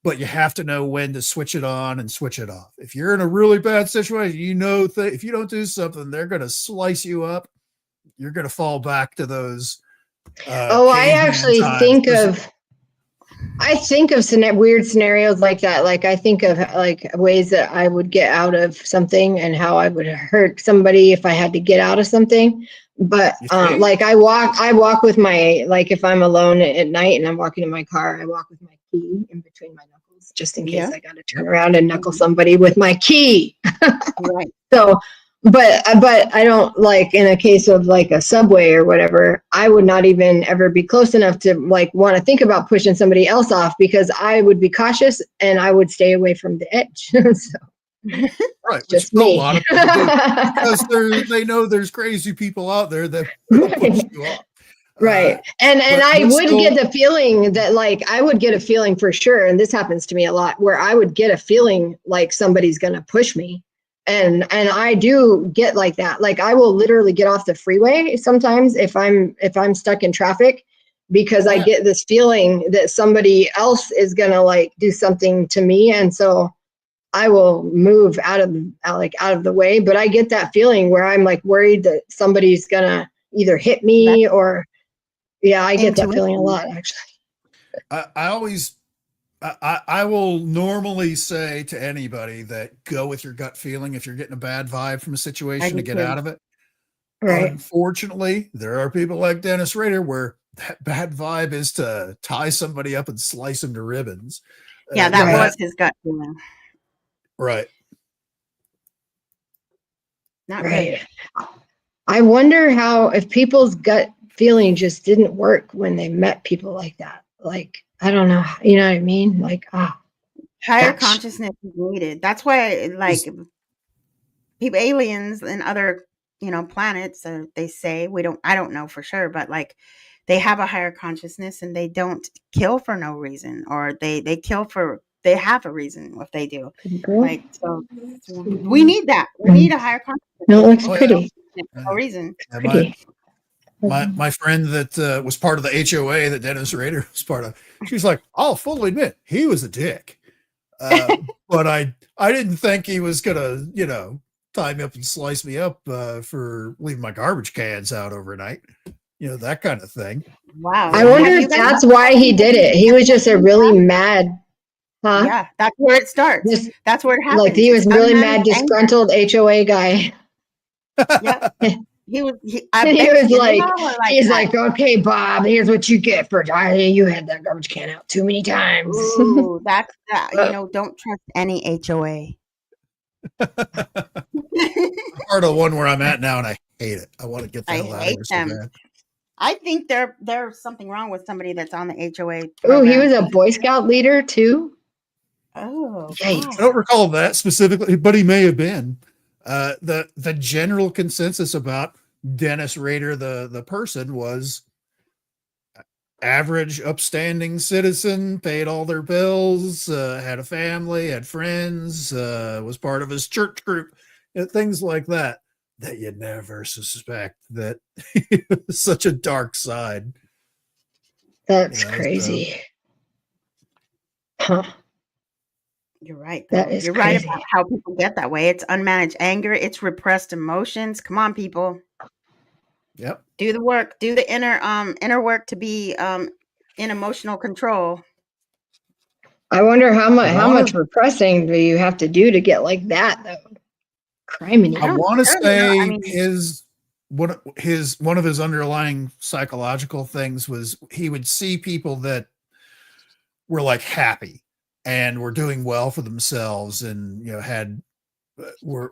but you have to know when to switch it on and switch it off. If you're in a really bad situation, if you don't do something, they're going to slice you up. You're going to fall back to those. I actually think of weird scenarios like that. Like I think of like ways that I would get out of something and how I would hurt somebody if I had to get out of something. But like I walk with my, like if I'm alone at night and I'm walking in my car, I walk with my key in between my knuckles just in case I got to turn around and knuckle somebody with my key. Right. So but I don't, like in a case of like a subway or whatever, I would not even ever be close enough to like want to think about pushing somebody else off because I would be cautious and I would stay away from the edge. Right, just me. A lot of people do, because they know there's crazy people out there that will push you off. Right. And I would get the feeling that like, I would get a feeling for sure. And this happens to me a lot where I would get a feeling like somebody's going to push me. And I do get like that. Like I will literally get off the freeway sometimes if I'm stuck in traffic because I get this feeling that somebody else is going to like do something to me. And so I will move out of the way, but I get that feeling where I'm like worried that somebody's going to either hit me or I get that feeling a lot actually. I will normally say to anybody that go with your gut feeling if you're getting a bad vibe from a situation to get out of it. Right. Unfortunately, there are people like Dennis Rader where that bad vibe is to tie somebody up and slice them to ribbons. Yeah, that was his gut feeling. Right. Not right. I wonder how if people's gut feeling just didn't work when they met people like that. Like, I don't know. You know what I mean? Like, higher consciousness is needed. That's why, like, people, aliens and other, planets, they say, I don't know for sure, but like they have a higher consciousness and they don't kill for no reason, or they kill for, they have a reason if they do. Like, so we need that. We need a higher consciousness. No, it looks People pretty. for no reason. Yeah, Pretty. my friend that was part of the HOA that Dennis Rader was part of, she's like, I'll fully admit he was a dick. But I didn't think he was gonna, tie me up and slice me up for leaving my garbage cans out overnight. That kind of thing. Wow. I wonder if that's why he did it. He was just a really mad, Yeah, that's where it starts. That's where it happens. Like he was really mad, disgruntled HOA guy. Yeah. He was like, okay, Bob, here's what you get for you had that garbage can out too many times. Ooh, that's that. Don't trust any HOA. Part of the one where I'm at now, and I hate it. I want to get the hell out of here so bad. I think there's something wrong with somebody that's on the HOA. Oh, he was a Boy Scout leader too. Oh, yikes! I don't recall that specifically, but he may have been. The general consensus about Dennis Rader, the person, was average, upstanding citizen, paid all their bills, had a family, had friends, was part of his church group, things like that. That you never suspect that he was such a dark side. That's crazy. Huh. You're right. That is You're crazy. right about how people get that way. It's unmanaged anger. It's repressed emotions. Come on, people. Yep. Do the work. Do the inner work to be in emotional control. I wonder how much repressing do you have to do to get like that though? Criminy. I want to say one of his underlying psychological things was he would see people that were like happy and were doing well for themselves, and were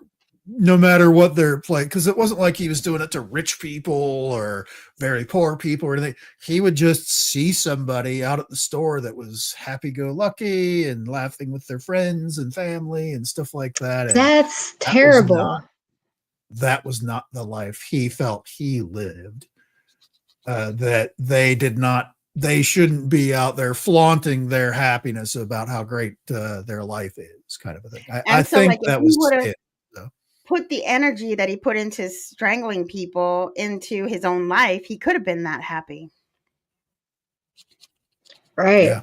no matter what their play, because it wasn't like he was doing it to rich people or very poor people or anything. He would just see somebody out at the store that was happy-go-lucky and laughing with their friends and family and stuff like that. And that's terrible. That was not the life he felt he lived. That they shouldn't be out there flaunting their happiness about how great their life is, kind of a thing. I think that was it. Put the energy that he put into strangling people into his own life, he could have been that happy. Right. Yeah.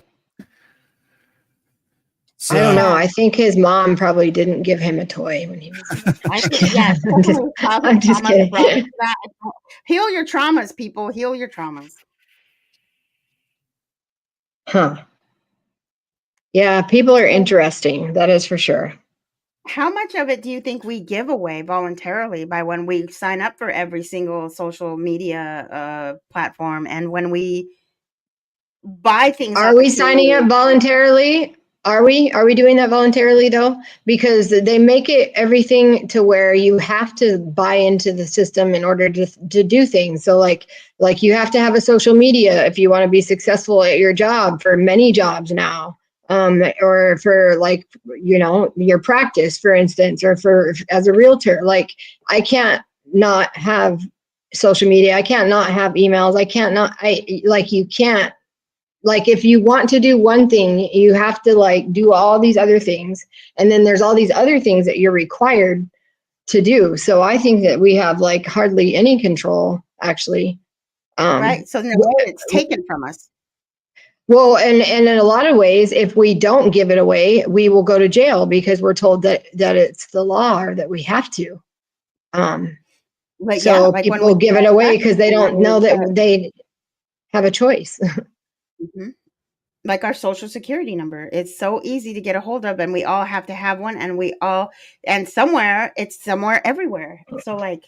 So, I don't know. I think his mom probably didn't give him a toy when he was. I think, yes. I'm just kidding. Heal your traumas, people. Heal your traumas. Huh. Yeah, people are interesting. That is for sure. How much of it do you think we give away voluntarily by when we sign up for every single social media platform, and when we buy things? Are we signing up voluntarily? Are we doing that voluntarily though? Because they make it everything to where you have to buy into the system in order to do things. So like you have to have a social media if you want to be successful at your job, for many jobs now. Or for your practice, for instance, or for as a realtor. Like I can't not have social media. I can't not have emails. You can't, if you want to do one thing, you have to do all these other things. And then there's all these other things that you're required to do. So I think that we have hardly any control actually. Right. So then it's taken from us. Well, and in a lot of ways, if we don't give it away, we will go to jail because we're told that it's the law or that we have to. People give it away because they don't know that they have a choice. Mm-hmm. Like our social security number. It's so easy to get a hold of, and we all have to have one, and it's somewhere everywhere. So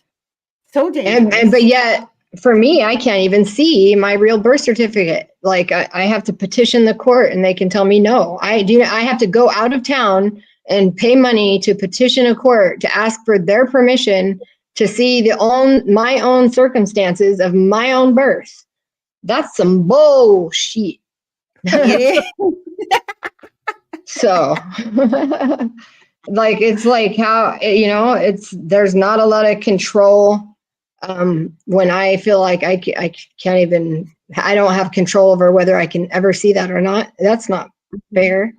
so dangerous. But yet, for me, I can't even see my real birth certificate. I have to petition the court and they can tell me no. I have to go out of town and pay money to petition a court to ask for their permission to see my own circumstances of my own birth. That's some bullshit. So Like, it's like how, there's not a lot of control. When I feel like I can't even, I don't have control over whether I can ever see that or not. That's not fair.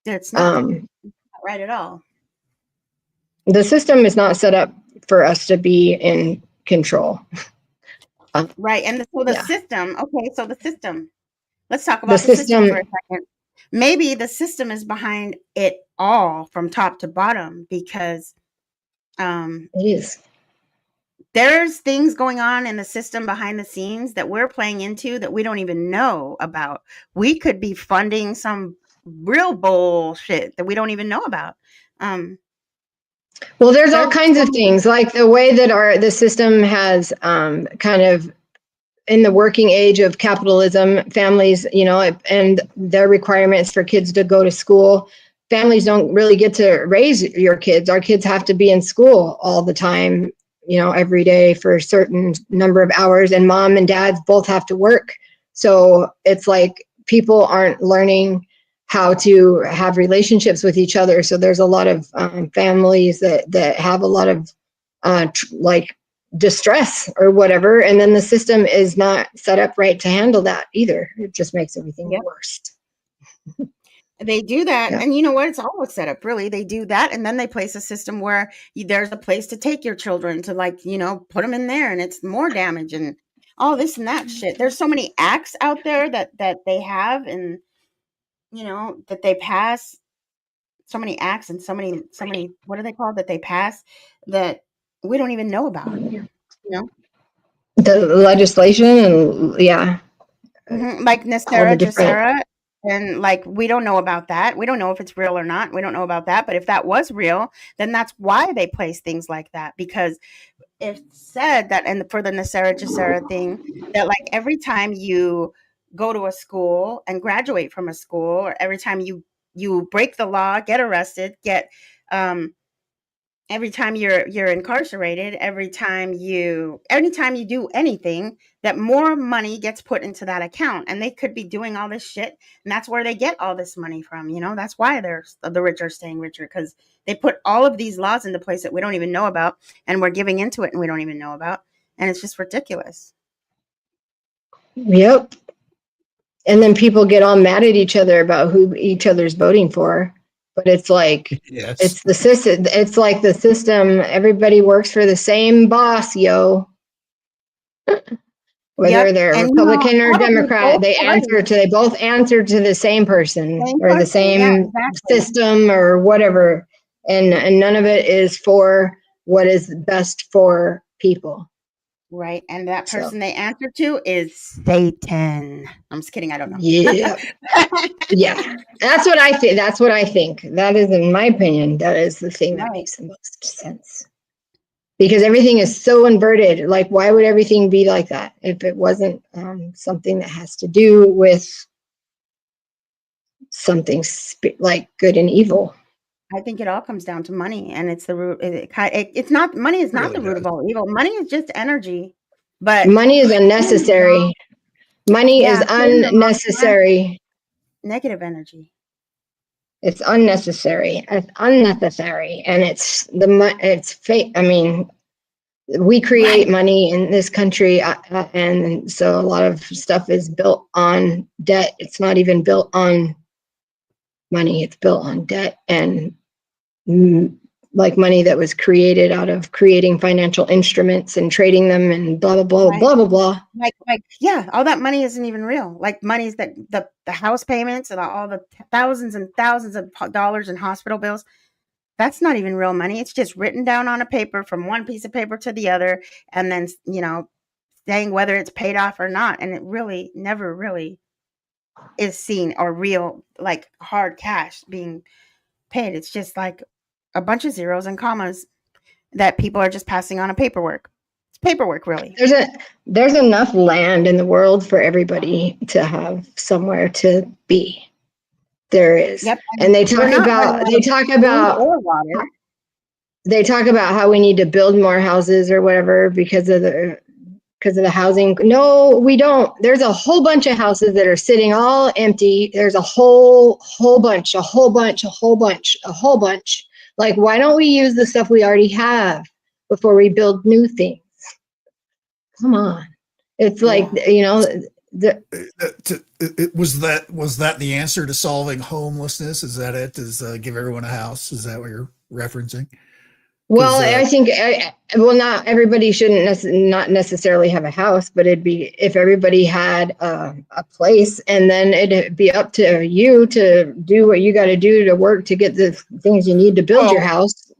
It's not right at all. The system is not set up for us to be in control. Right. And so the Yeah. system, okay, so the system, let's talk about the system for a second. Maybe the system is behind it all from top to bottom, because It is. there's things going on in the system behind the scenes that we're playing into that we don't even know about. We could be funding some real bullshit that we don't even know about. Well, there's all kinds of things, like the way that the system has kind of, in the working age of capitalism, families, and their requirements for kids to go to school. Families don't really get to raise your kids. Our kids have to be in school all the time, every day for a certain number of hours, and mom and dads both have to work. So it's like people aren't learning how to have relationships with each other. So there's a lot of families that have a lot of like distress or whatever, and then the system is not set up right to handle that either. It just makes everything worse. They do that, and you know what? It's always set up, really. They do that, and then they place a system where there's a place to take your children to, like, put them in there, and it's more damage and all this and that shit. There's so many acts out there that they have, and that they pass. So many acts and so many, what are they called, that they pass that we don't even know about. The legislation, and like Lucero, Jara, and like, we don't know about that. We don't know if it's real or not. We don't know about that. But if that was real, then that's why they place things like that, because it's said that, and for the Lucero Jara thing, that like every time you go to a school and graduate from a school, or every time you break the law, get arrested, every time you're incarcerated, anytime you do anything, that more money gets put into that account, and they could be doing all this shit, and that's where they get all this money from. That's why the rich are staying richer, because they put all of these laws into place that we don't even know about, and we're giving into it and we don't even know about, and it's just ridiculous. Yep. And then people get all mad at each other about who each other's voting for. But it's like, it's the system. It's like the system. Everybody works for the same boss, yo. Whether they're Republican or Democrat, they both answer to the same person or the same system or whatever. And none of it is for what is best for people. Right. And that person they answer to is Satan. I'm just kidding. I don't know. Yeah. Yeah. That's what I think. That is, in my opinion, that is the thing that makes the most sense. Because everything is so inverted. Like, why would everything be like that if it wasn't something that has to do with something like good and evil? I think it all comes down to money, and it's the root. It's not, money is not the root of all evil. Money is just energy, but money is unnecessary. Money is unnecessary. Negative energy. It's unnecessary. It's unnecessary, and it's fake. I mean, we create money in this country, and so a lot of stuff is built on debt. It's not even built on money. It's built on debt and like money that was created out of creating financial instruments and trading them and blah, blah, blah, blah, blah, blah. Like, all that money isn't even real. Like, money's that the house payments and all the thousands and thousands of dollars in hospital bills. That's not even real money. It's just written down on a paper from one piece of paper to the other, and then, saying whether it's paid off or not. And it really never really is seen or real, like hard cash being paid. It's just like a bunch of zeros and commas that people are just passing on a paperwork. It's paperwork, really. There's enough land in the world for everybody to have somewhere to be. There is. Yep. And they talk about how we need to build more houses or whatever because of because of the housing. No, we don't. There's a whole bunch of houses that are sitting all empty. There's a whole bunch. Like, why don't we use the stuff we already have before we build new things? Come on. It's like, you know, was that the answer to solving homelessness? Is that it? Is give everyone a house? Is that what you're referencing? Well, I think, not everybody shouldn't not necessarily have a house, but it'd be if everybody had a place, and then it'd be up to you to do what you got to do to work to get the things you need to build your house.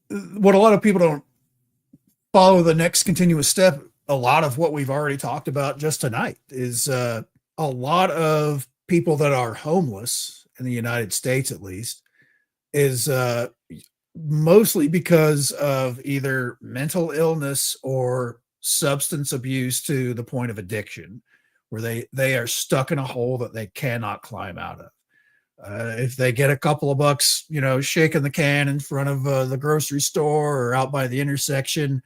What a lot of people don't follow the next continuous step. A lot of what we've already talked about just tonight is a lot of people that are homeless in the United States, at least, is mostly because of either mental illness or substance abuse to the point of addiction, where they are stuck in a hole that they cannot climb out of. If they get a couple of bucks, you know, shaking the can in front of the grocery store or out by the intersection,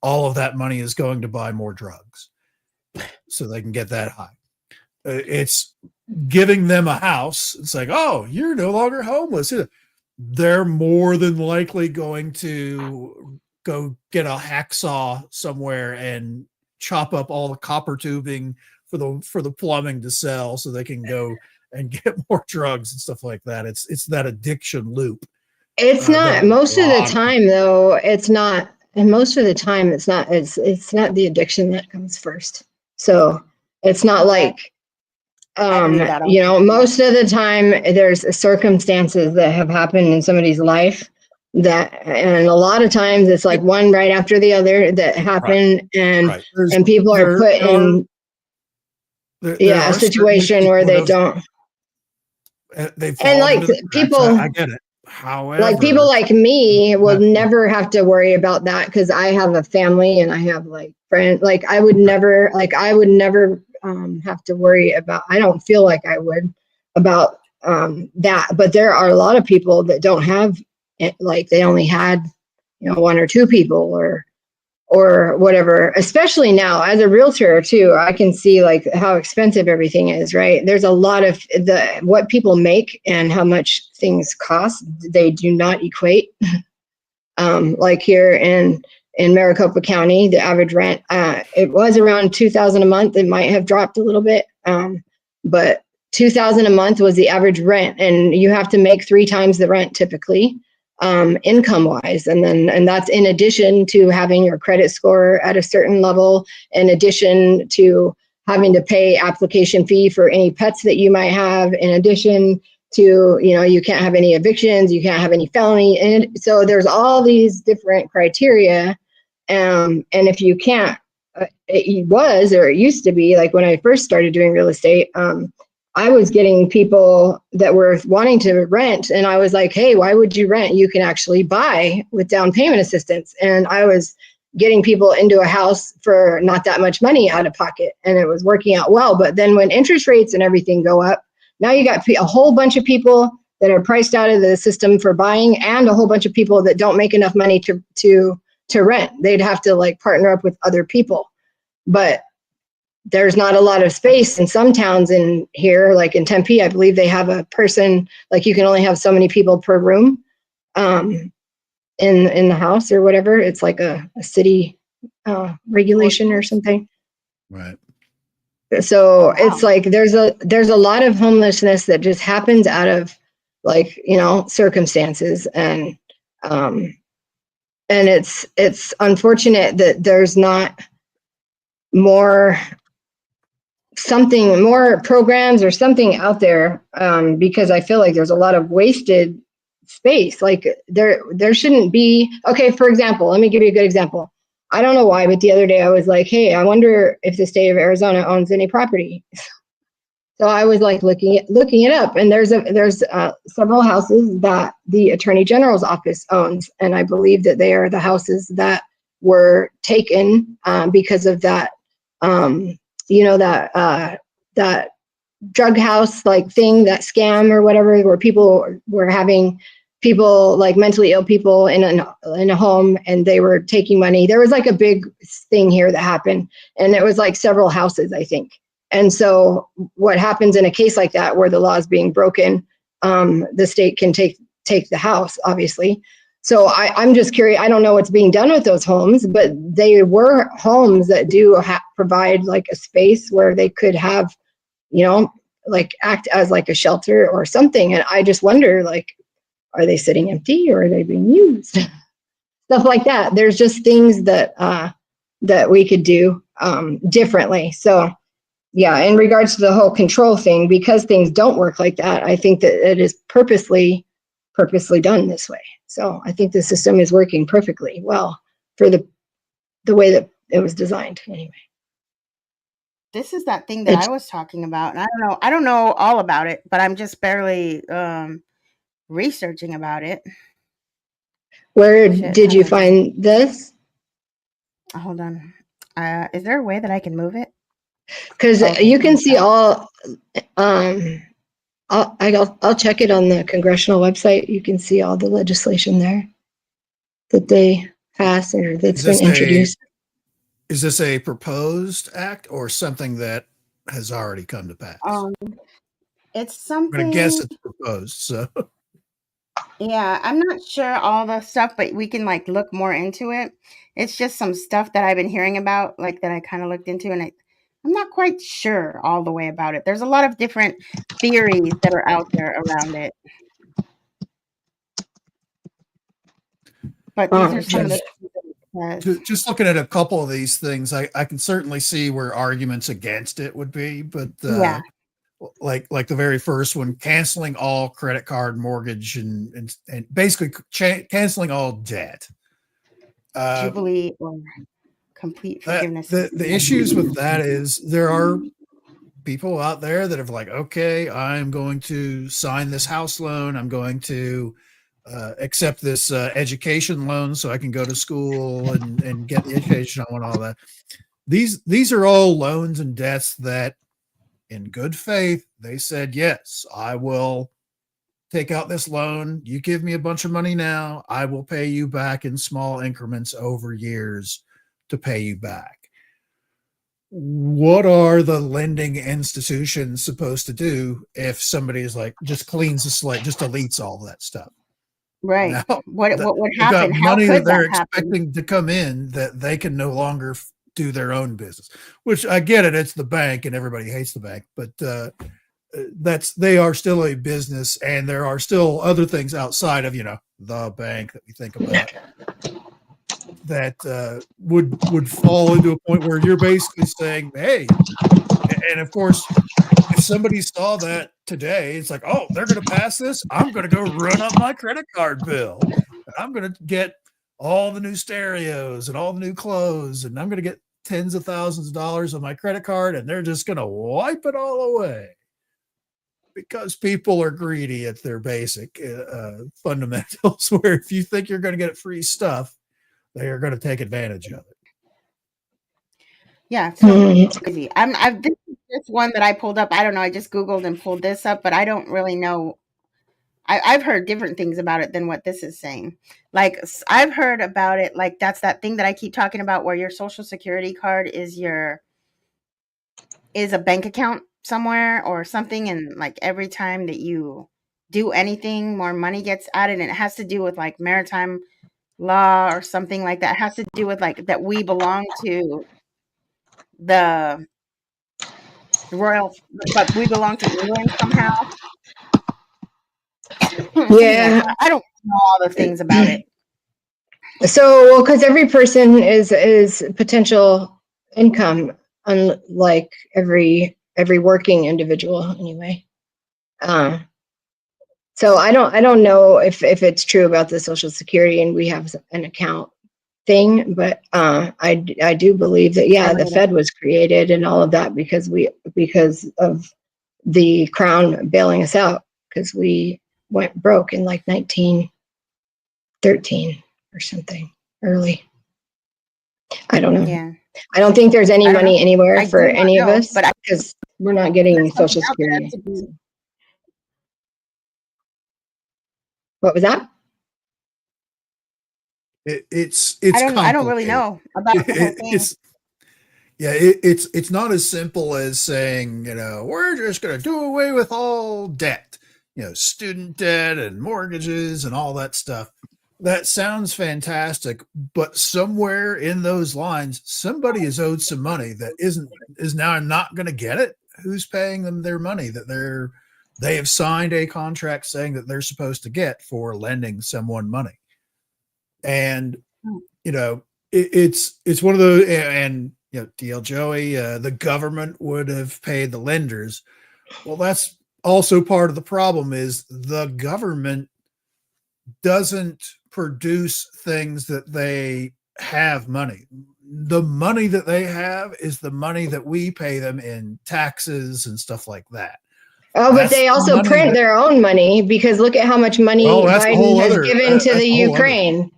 all of that money is going to buy more drugs so they can get that high. It's giving them a house. It's like, oh, you're no longer homeless. They're more than likely going to go get a hacksaw somewhere and chop up all the copper tubing for the plumbing to sell so they can go and get more drugs and stuff like that. It's that addiction loop. It's not most of the time though. It's not. And most of the time it's not the addiction that comes first. So it's not like, you know, most of the time there's circumstances that have happened in somebody's life and a lot of times it's like one right after the other that happen. And people are put in a situation where they don't. And like people, I get it. However, like people like me will never have to worry about that because I have a family and I have like friends. Like I would never have to worry about. I don't feel like I would about that. But there are a lot of people that don't have it, like they only had, you know, one or two people or whatever. Especially now as a realtor too, I can see like how expensive everything is, right? There's a lot of what people make and how much things cost. They do not equate. Like here in Maricopa County, the average rent, it was around $2,000 a month. It might have dropped a little bit. But $2,000 a month was the average rent. And you have to make 3 times the rent typically. Income wise. And that's in addition to having your credit score at a certain level, in addition to having to pay application fee for any pets that you might have, in addition to, you know, you can't have any evictions, you can't have any felony. And so there's all these different criteria. And if you can't, it used to be like when I first started doing real estate, I was getting people that were wanting to rent and I was like, hey, why would you rent? You can actually buy with down payment assistance. And I was getting people into a house for not that much money out of pocket and it was working out well. But then when interest rates and everything go up, now you got a whole bunch of people that are priced out of the system for buying and a whole bunch of people that don't make enough money to rent. They'd have to like partner up with other people. But there's not a lot of space in some towns in here, like in Tempe, I believe they have a person, like you can only have so many people per room in the house or whatever. It's like a city regulation or something. Right. So it's like there's a lot of homelessness that just happens out of like, you know, circumstances and it's unfortunate that there's not more programs or something out there because I feel like there's a lot of wasted space. Like there shouldn't be. Okay, for example, let me give you a good example. I don't know why, but the other day I was like, hey, I wonder if the state of Arizona owns any property. So I was like looking it up, and there's several houses that the Attorney General's office owns, and I believe that they are the houses that were taken because of that. You know, that drug house like thing, that scam or whatever, where people were having people, like mentally ill people in a home, and they were taking money. There was like a big thing here that happened, and it was like several houses, I think. And so what happens in a case like that where the law is being broken, the state can take the house, obviously. So I'm just curious. I don't know what's being done with those homes, but they were homes that do provide like a space where they could have, you know, like act as like a shelter or something. And I just wonder, like, are they sitting empty or are they being used? Stuff like that. There's just things that that we could do differently. So yeah, in regards to the whole control thing, because things don't work like that, I think that it is purposely done this way. So I think the system is working perfectly well for the way that it was designed anyway. This is that thing that I was talking about, and I don't know all about it, but I'm just barely researching about it. Where did you find this? Hold on. Is there a way that I can move it? Because you can see all. I'll check it on the congressional website. You can see all the legislation there that they passed or that's been introduced. Is this a proposed act or something that has already come to pass? It's something. I'm gonna guess it's proposed. So yeah, I'm not sure all the stuff, but we can like look more into it. It's just some stuff that I've been hearing about, like that I kind of looked into, and I'm not quite sure all the way about it. There's a lot of different theories that are out there around it. But these are some of the just looking at a couple of these things, I can certainly see where arguments against it would be, but yeah, like the very first one, canceling all credit card, mortgage, and basically canceling all debt. Jubilee or complete forgiveness. The issues with that is there are people out there that are like, okay, I'm going to sign this house loan. I'm going to accept this education loan so I can go to school and get the education I want, all that. These are all loans and debts that in good faith, they said, yes, I will take out this loan. You give me a bunch of money now. I will pay you back in small increments over years to pay you back. What are the lending institutions supposed to do if somebody is like, just cleans the slate, just deletes all that stuff? Right. Now, what would happen? Got money that they're expecting to come in that they can no longer do their own business, which I get it. It's the bank and everybody hates the bank, but they are still a business, and there are still other things outside of, the bank that we think about that would fall into a point where you're basically saying, hey, and of course, if somebody saw that today, it's like, oh, they're going to pass this. I'm going to go run up my credit card bill. I'm going to get all the new stereos and all the new clothes, and I'm going to get tens of thousands of dollars on my credit card, and they're just going to wipe it all away because people are greedy at their basic fundamentals, where if you think you're going to get free stuff, they are going to take advantage of it. Yeah, so crazy. This one that I pulled up. I don't know. I just Googled and pulled this up, but I don't really know. I've heard different things about it than what this is saying. Like, I've heard about it. Like, that's that thing that I keep talking about, where your social security card is a bank account somewhere or something, and like every time that you do anything, more money gets added, and it has to do with like maritime law or something like that. It has to do with like that we belong to the royal, but we belong to England somehow. Yeah, like I don't know all the things about it. So, because every person is potential income, unlike every working individual, anyway. So I don't know if it's true about the Social Security and we have an account thing, but I do believe that the Fed was created and all of that because of the Crown bailing us out, because we went broke in like 1913 or something early. I don't know. Yeah. I don't think there's any money anywhere for any of us, because we're not getting Social Security. What was that? It's I don't really complicated. know about the whole thing. It's not as simple as saying, we're just going to do away with all debt, student debt and mortgages and all that stuff. That sounds fantastic, but somewhere in those lines, somebody is owed some money that is now not going to get it. Who's paying them their money that they have signed a contract saying that they're supposed to get for lending someone money? And it's one of those, and DL Joey, the government would have paid the lenders. Well, that's also part of the problem, is the government doesn't produce things that they have money. The money that they have is the money that we pay them in taxes and stuff like that. Oh, but they also print their own money, because look at how much money Biden has given to the Ukraine.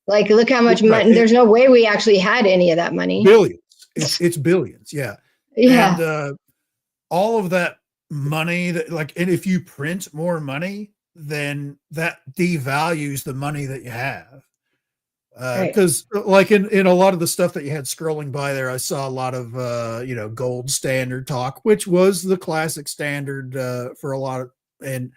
Like, look how much money. There's no way we actually had any of that money. Billions. It's billions. Yeah. Yeah. And all of that money and if you print more money, then that devalues the money that you have. Because like in a lot of the stuff that you had scrolling by there, I saw a lot of, gold standard talk, which was the classic standard for a lot of, and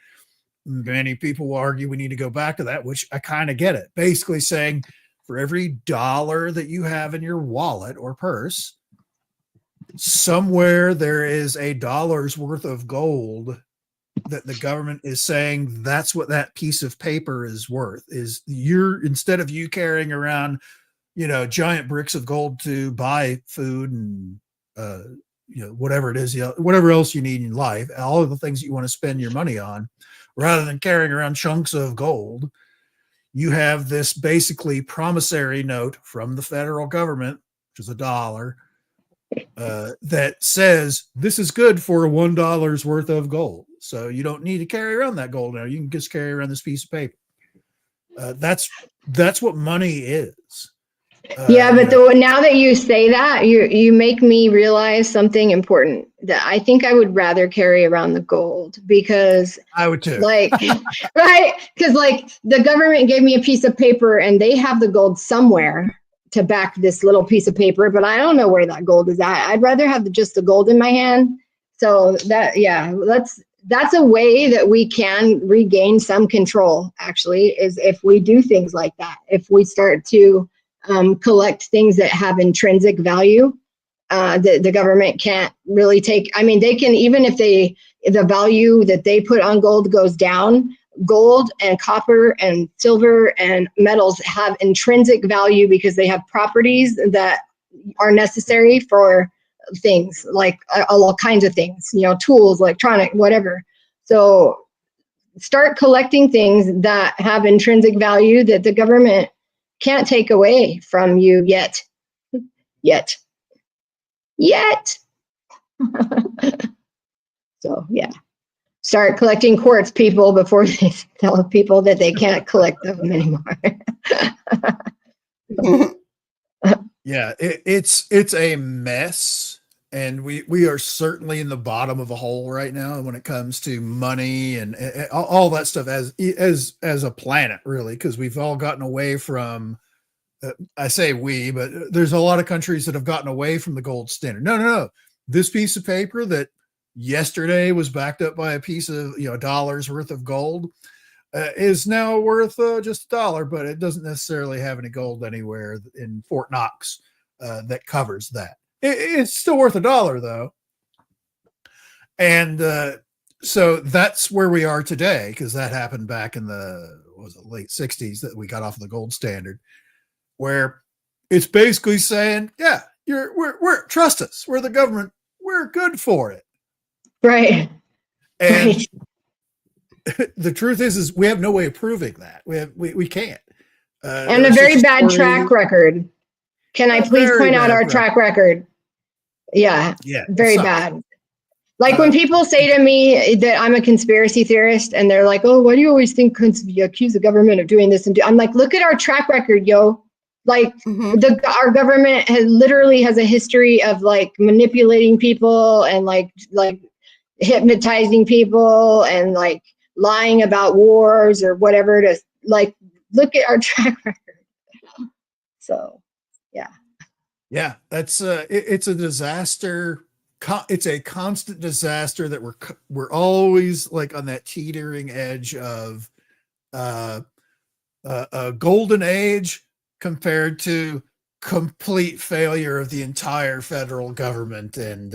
many people will argue we need to go back to that, which I kind of get it. Basically saying for every dollar that you have in your wallet or purse, somewhere there is a dollar's worth of gold that the government is saying that's what that piece of paper is worth. Instead of you carrying around, giant bricks of gold to buy food and, whatever it is, whatever else you need in life, all of the things that you want to spend your money on, rather than carrying around chunks of gold, you have this basically promissory note from the federal government, which is $1, that says this is good for $1 worth of gold. So you don't need to carry around that gold now. You can just carry around this piece of paper. That's what money is. But now that you say that, you make me realize something important, that I think I would rather carry around the gold, because I would too. Right? Because the government gave me a piece of paper and they have the gold somewhere to back this little piece of paper, but I don't know where that gold is at. I'd rather have just the gold in my hand. So that's a way that we can regain some control, actually, is if we do things like that. If we start to collect things that have intrinsic value, the government can't really take. I mean, they can, even if the value that they put on gold goes down, gold and copper and silver and metals have intrinsic value because they have properties that are necessary for things like all kinds of things, tools, electronic, whatever. So start collecting things that have intrinsic value that the government can't take away from you yet. So yeah. Start collecting quartz, people, before they tell people that they can't collect them anymore. Yeah, it's a mess, and we are certainly in the bottom of a hole right now when it comes to money and all that stuff as a planet, really, because we've all gotten away from. I say we, but there's a lot of countries that have gotten away from the gold standard. No. This piece of paper that yesterday was backed up by a piece of $1 worth of gold is now worth just $1, but it doesn't necessarily have any gold anywhere in Fort Knox that covers that. It's still worth $1 though, and so that's where we are today, because that happened back in the late 60s that we got off of the gold standard, where it's basically saying, yeah, we're trust us, we're the government, we're good for it. Right. And the truth is we have no way of proving that. We can't. And a very bad track record. Can I please point out our track record? Yeah. Very bad. Like when people say to me that I'm a conspiracy theorist and they're like, oh, why do you always think you accuse the government of doing this? I'm like, look at our track record, yo. Like our government has a history of manipulating people and like hypnotizing people and lying about wars or whatever to like look at our track record. So, yeah. Yeah, that's it's a disaster. It's a constant disaster that we're always like on that teetering edge of a golden age compared to complete failure of the entire federal government. And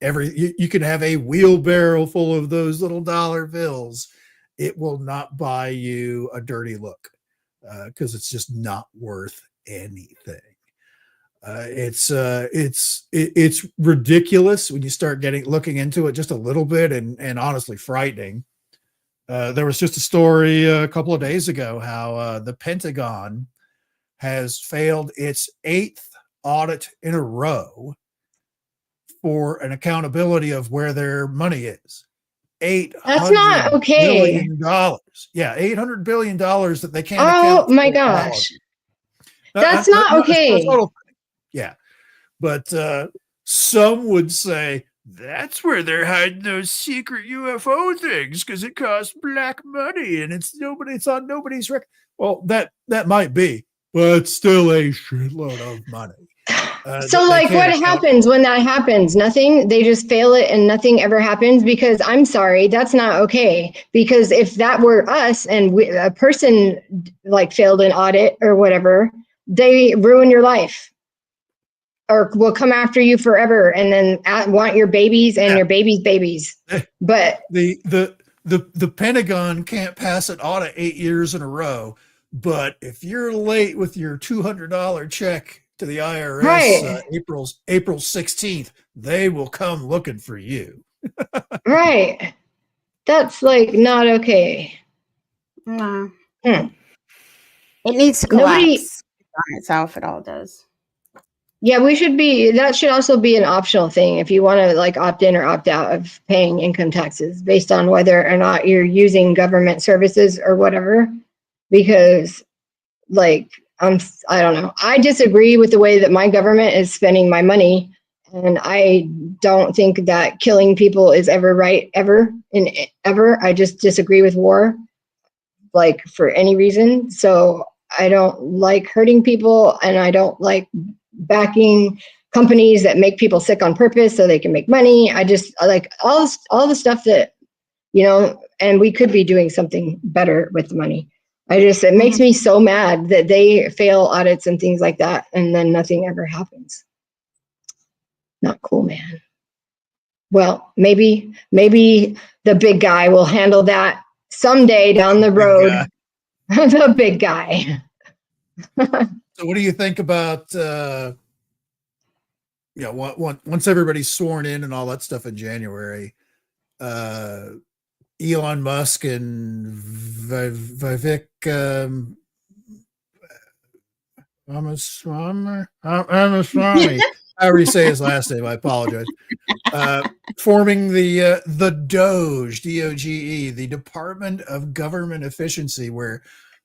you can have a wheelbarrow full of those little dollar bills. It will not buy you a dirty look because it's just not worth anything. It's ridiculous when you start looking into it just a little bit, and honestly frightening. There was just a story a couple of days ago how the Pentagon has failed its 8th audit in a row for an accountability of where their money is. That's not okay. $800 billion. Yeah, $800 billion that they can't account for. Oh my gosh. That's not okay. Yeah. But some would say that's where they're hiding those secret UFO things because it costs black money and it's on nobody's record. Well, that might be, but still a shitload of money. So like what happens when that happens? Nothing. They just fail it and nothing ever happens because I'm sorry, that's not okay. Because if that were us and a person like failed an audit or whatever, they ruin your life. Or will come after you forever, and then want your babies and your babies' babies. But the Pentagon can't pass an audit 8 years in a row. But if you're late with your $200 check to the IRS, right. April 16th, they will come looking for you. Right. That's like not okay. No. It needs to collapse on itself. It all does. Yeah, that should also be an optional thing if you want to like opt in or opt out of paying income taxes based on whether or not you're using government services or whatever. Because like, I don't know. I disagree with the way that my government is spending my money. And I don't think that killing people is ever right, ever. I just disagree with war, like for any reason. So I don't like hurting people, and I don't like backing companies that make people sick on purpose so they can make money. I just like all the stuff that, and we could be doing something better with the money. It makes me so mad that they fail audits and things like that, and then nothing ever happens. Not cool, man. Well, maybe the big guy will handle that someday down the road. The big guy. So what do you think about, once everybody's sworn in and all that stuff in January, Elon Musk and Vivek Ramaswamy, however you say his last name, I apologize, forming the DOGE, D-O-G-E, the Department of Government Efficiency, where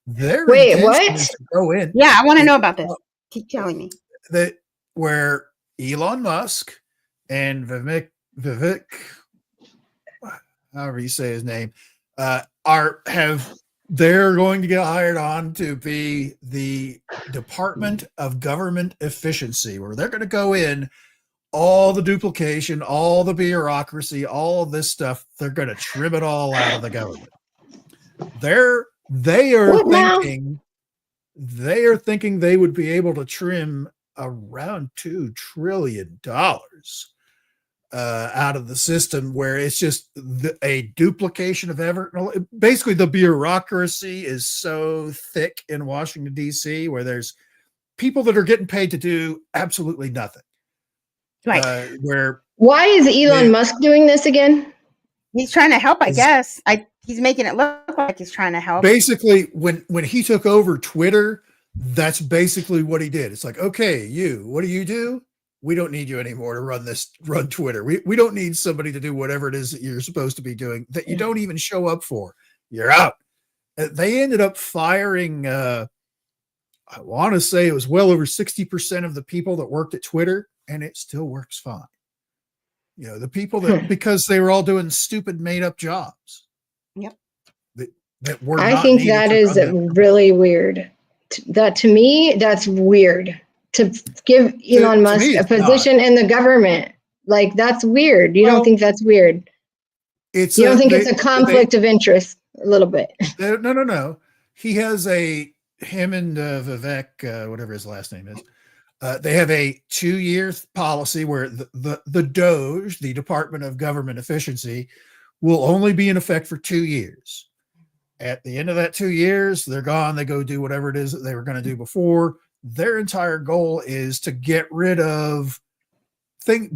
their intention is to go in. Yeah, I want to know about this. Keep telling me. Where Elon Musk and Vivek, however you say his name, they're going to get hired on to be the Department of Government Efficiency, where they're going to go in, all the duplication, all the bureaucracy, all of this stuff, they're going to trim it all out of the government. They are thinking they would be able to trim around $2 trillion out of the system, where it's just a duplication of basically the bureaucracy is so thick in Washington, D.C., where there's people that are getting paid to do absolutely nothing. Right. Why is Elon Musk doing this again? He's trying to help, I guess. He's making it look like he's trying to help. Basically, when he took over Twitter, that's basically what he did. It's like, okay, what do you do? We don't need you anymore to run Twitter. We don't need somebody to do whatever it is that you're supposed to be doing that you don't even show up for. You're out. They ended up firing, I want to say it was well over 60% of the people that worked at Twitter, and it still works fine. The people that, because they were all doing stupid made up jobs. Yep. that were I not think needed that to is run that company. really weird. That to me, that's weird to give Elon To me, Musk a it's not. position in the government. Like that's weird. You don't Well, think that's weird? it's You don't a think it's a conflict of interest a little bit? no. He has him and Vivek, whatever his last name is. They have a 2-year policy where the DOGE, the Department of Government Efficiency, will only be in effect for 2 years. At the end of that 2 years, they're gone. They go do whatever it is that they were going to do before. Their entire goal is to get rid of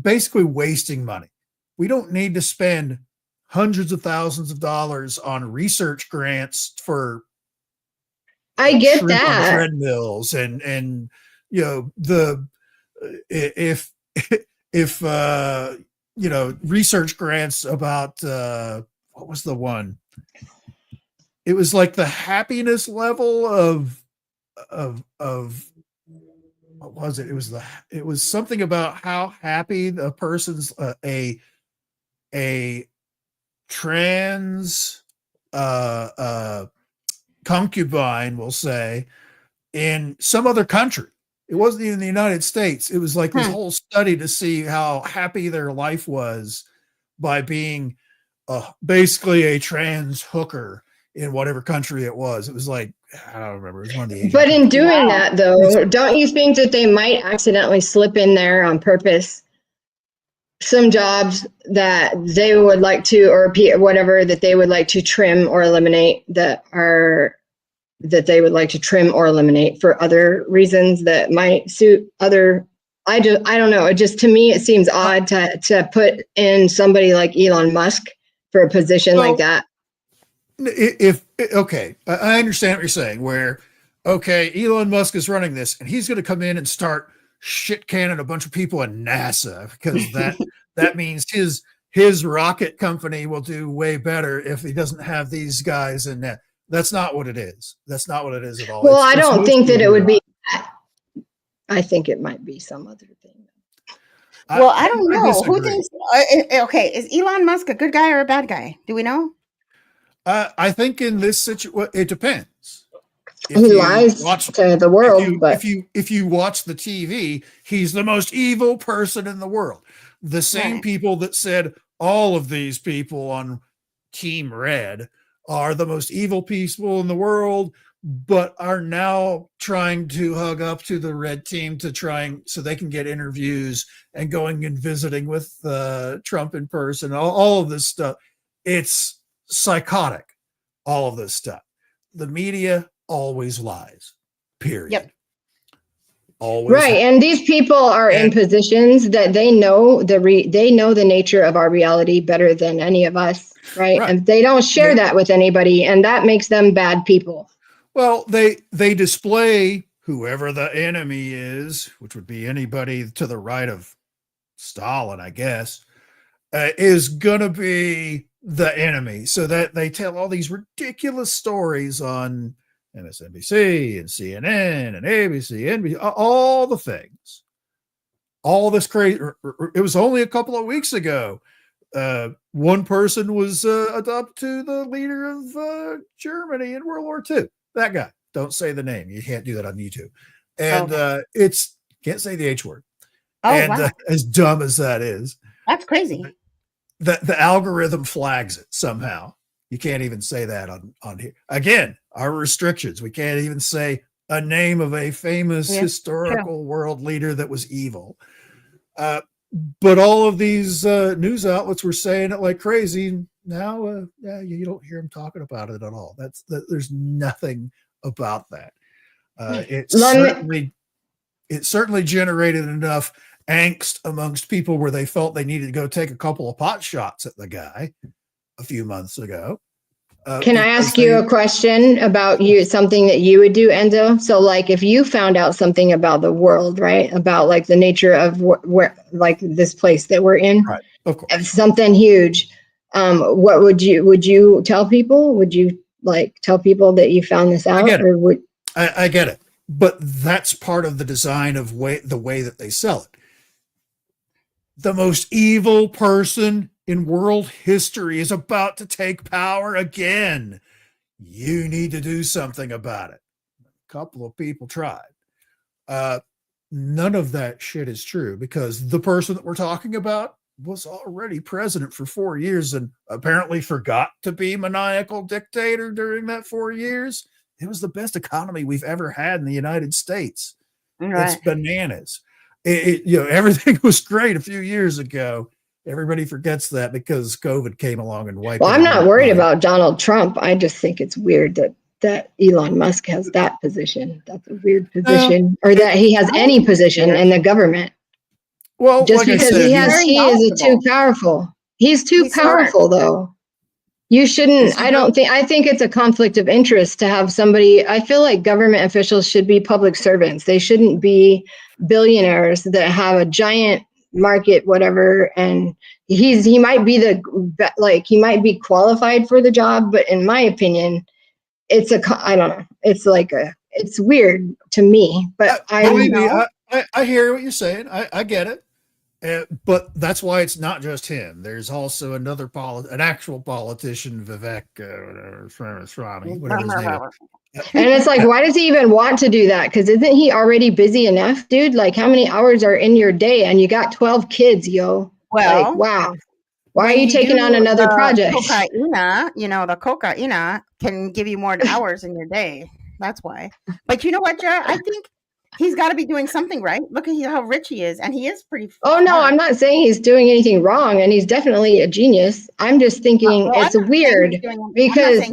basically wasting money. We don't need to spend hundreds of thousands of dollars on research grants for I get shrimp on that. treadmills and the if if research grants about what was the one? It was like the happiness level of what was it? It was something about how happy the person's a trans concubine will say in some other country. It wasn't even the United States. It was like this whole study to see how happy their life was by being basically a trans hooker in whatever country it was. It was like, I don't remember. It was one of the Asian But in countries. doing that, though, don't you think that they might accidentally slip in there on purpose some jobs that they would like to, or whatever that they would like to trim or eliminate that they would like to trim or eliminate for other reasons that might suit other? I don't know. It just, to me, it seems odd to put in somebody like Elon Musk for a position like that. Okay, I understand what you're saying, where, okay, Elon Musk is running this and he's going to come in and start shit canning a bunch of people in NASA because that means his rocket company will do way better if he doesn't have these guys in that. That's not what it is. That's not what it is at all. Well, I don't think that it would be that. I think it might be some other thing. Well, I don't know. Who thinks? Okay, is Elon Musk a good guy or a bad guy? Do we know? I think in this situation, it depends. He lies to the world, but if you watch the TV, he's the most evil person in the world. The same people that said all of these people on Team Red are the most evil people in the world, but are now trying to hug up to the red team so they can get interviews and going and visiting with Trump in person. All of this stuff. It's psychotic. All of this stuff. The media always lies. Period. Yep. Always. Right, and these people are in positions that they know the nature of our reality better than any of us, right? And they don't share that with anybody, and that makes them bad people. Well, they display whoever the enemy is, which would be anybody to the right of Stalin, I guess, is gonna be the enemy. So that they tell all these ridiculous stories on MSNBC and CNN and ABC, NBC, all the things, all this crazy. It was only a couple of weeks ago. One person was adopted to the leader of Germany in World War II. That guy. Don't say the name. You can't do that on YouTube. And can't say the H word. Oh, and wow. As dumb as that is, that's crazy. The algorithm flags it somehow. You can't even say that on here. Again, our restrictions. We can't even say a name of a famous historical world leader that was evil. But all of these news outlets were saying it like crazy. Now, you don't hear them talking about it at all. There's nothing about that. It certainly generated enough angst amongst people where they felt they needed to go take a couple of pot shots at the guy a few months ago. Can I ask you a question about something that you would do, Enzo? So like if you found out something about the world, right? About like the nature of where like this place that we're in, right? Of course. Something huge. What would you tell people? Would you like tell people that you found this out? I get it. But that's part of the design of the way that they sell it. The most evil person in world history is about to take power again. you need to do something about it. A couple of people tried. None of that shit is true, because the person that we're talking about was already president for 4 years and apparently forgot to be maniacal dictator during that 4 years. It was the best economy we've ever had in the United States. Right. It's bananas. Everything was great a few years ago. Everybody forgets that because COVID came along and wiped. Well, I'm not worried about Donald Trump. I just think it's weird that Elon Musk has that position. That's a weird position, or that he has any position in the government. Well, just like because he is too powerful. He's too powerful, though. You shouldn't. I think it's a conflict of interest to have somebody. I feel like government officials should be public servants. They shouldn't be billionaires that have a giant market, whatever. And he might be he might be qualified for the job, but in my opinion, I don't know. It's weird to me, but I hear what you're saying. I get it. But that's why it's not just him. There's also an actual politician, Vivek Swami, whatever his name is. And it's like, why does he even want to do that? Because isn't he already busy enough, dude? Like, how many hours are in your day? And you got 12 kids, yo. Well, like, wow. Why are you taking on another project? The cocaine can give you more hours in your day. That's why. But you know what, Jara? I think he's got to be doing something right. Look at how rich he is, and he is pretty. Oh no, I'm not saying he's doing anything wrong, and he's definitely a genius. I'm just thinking it's weird because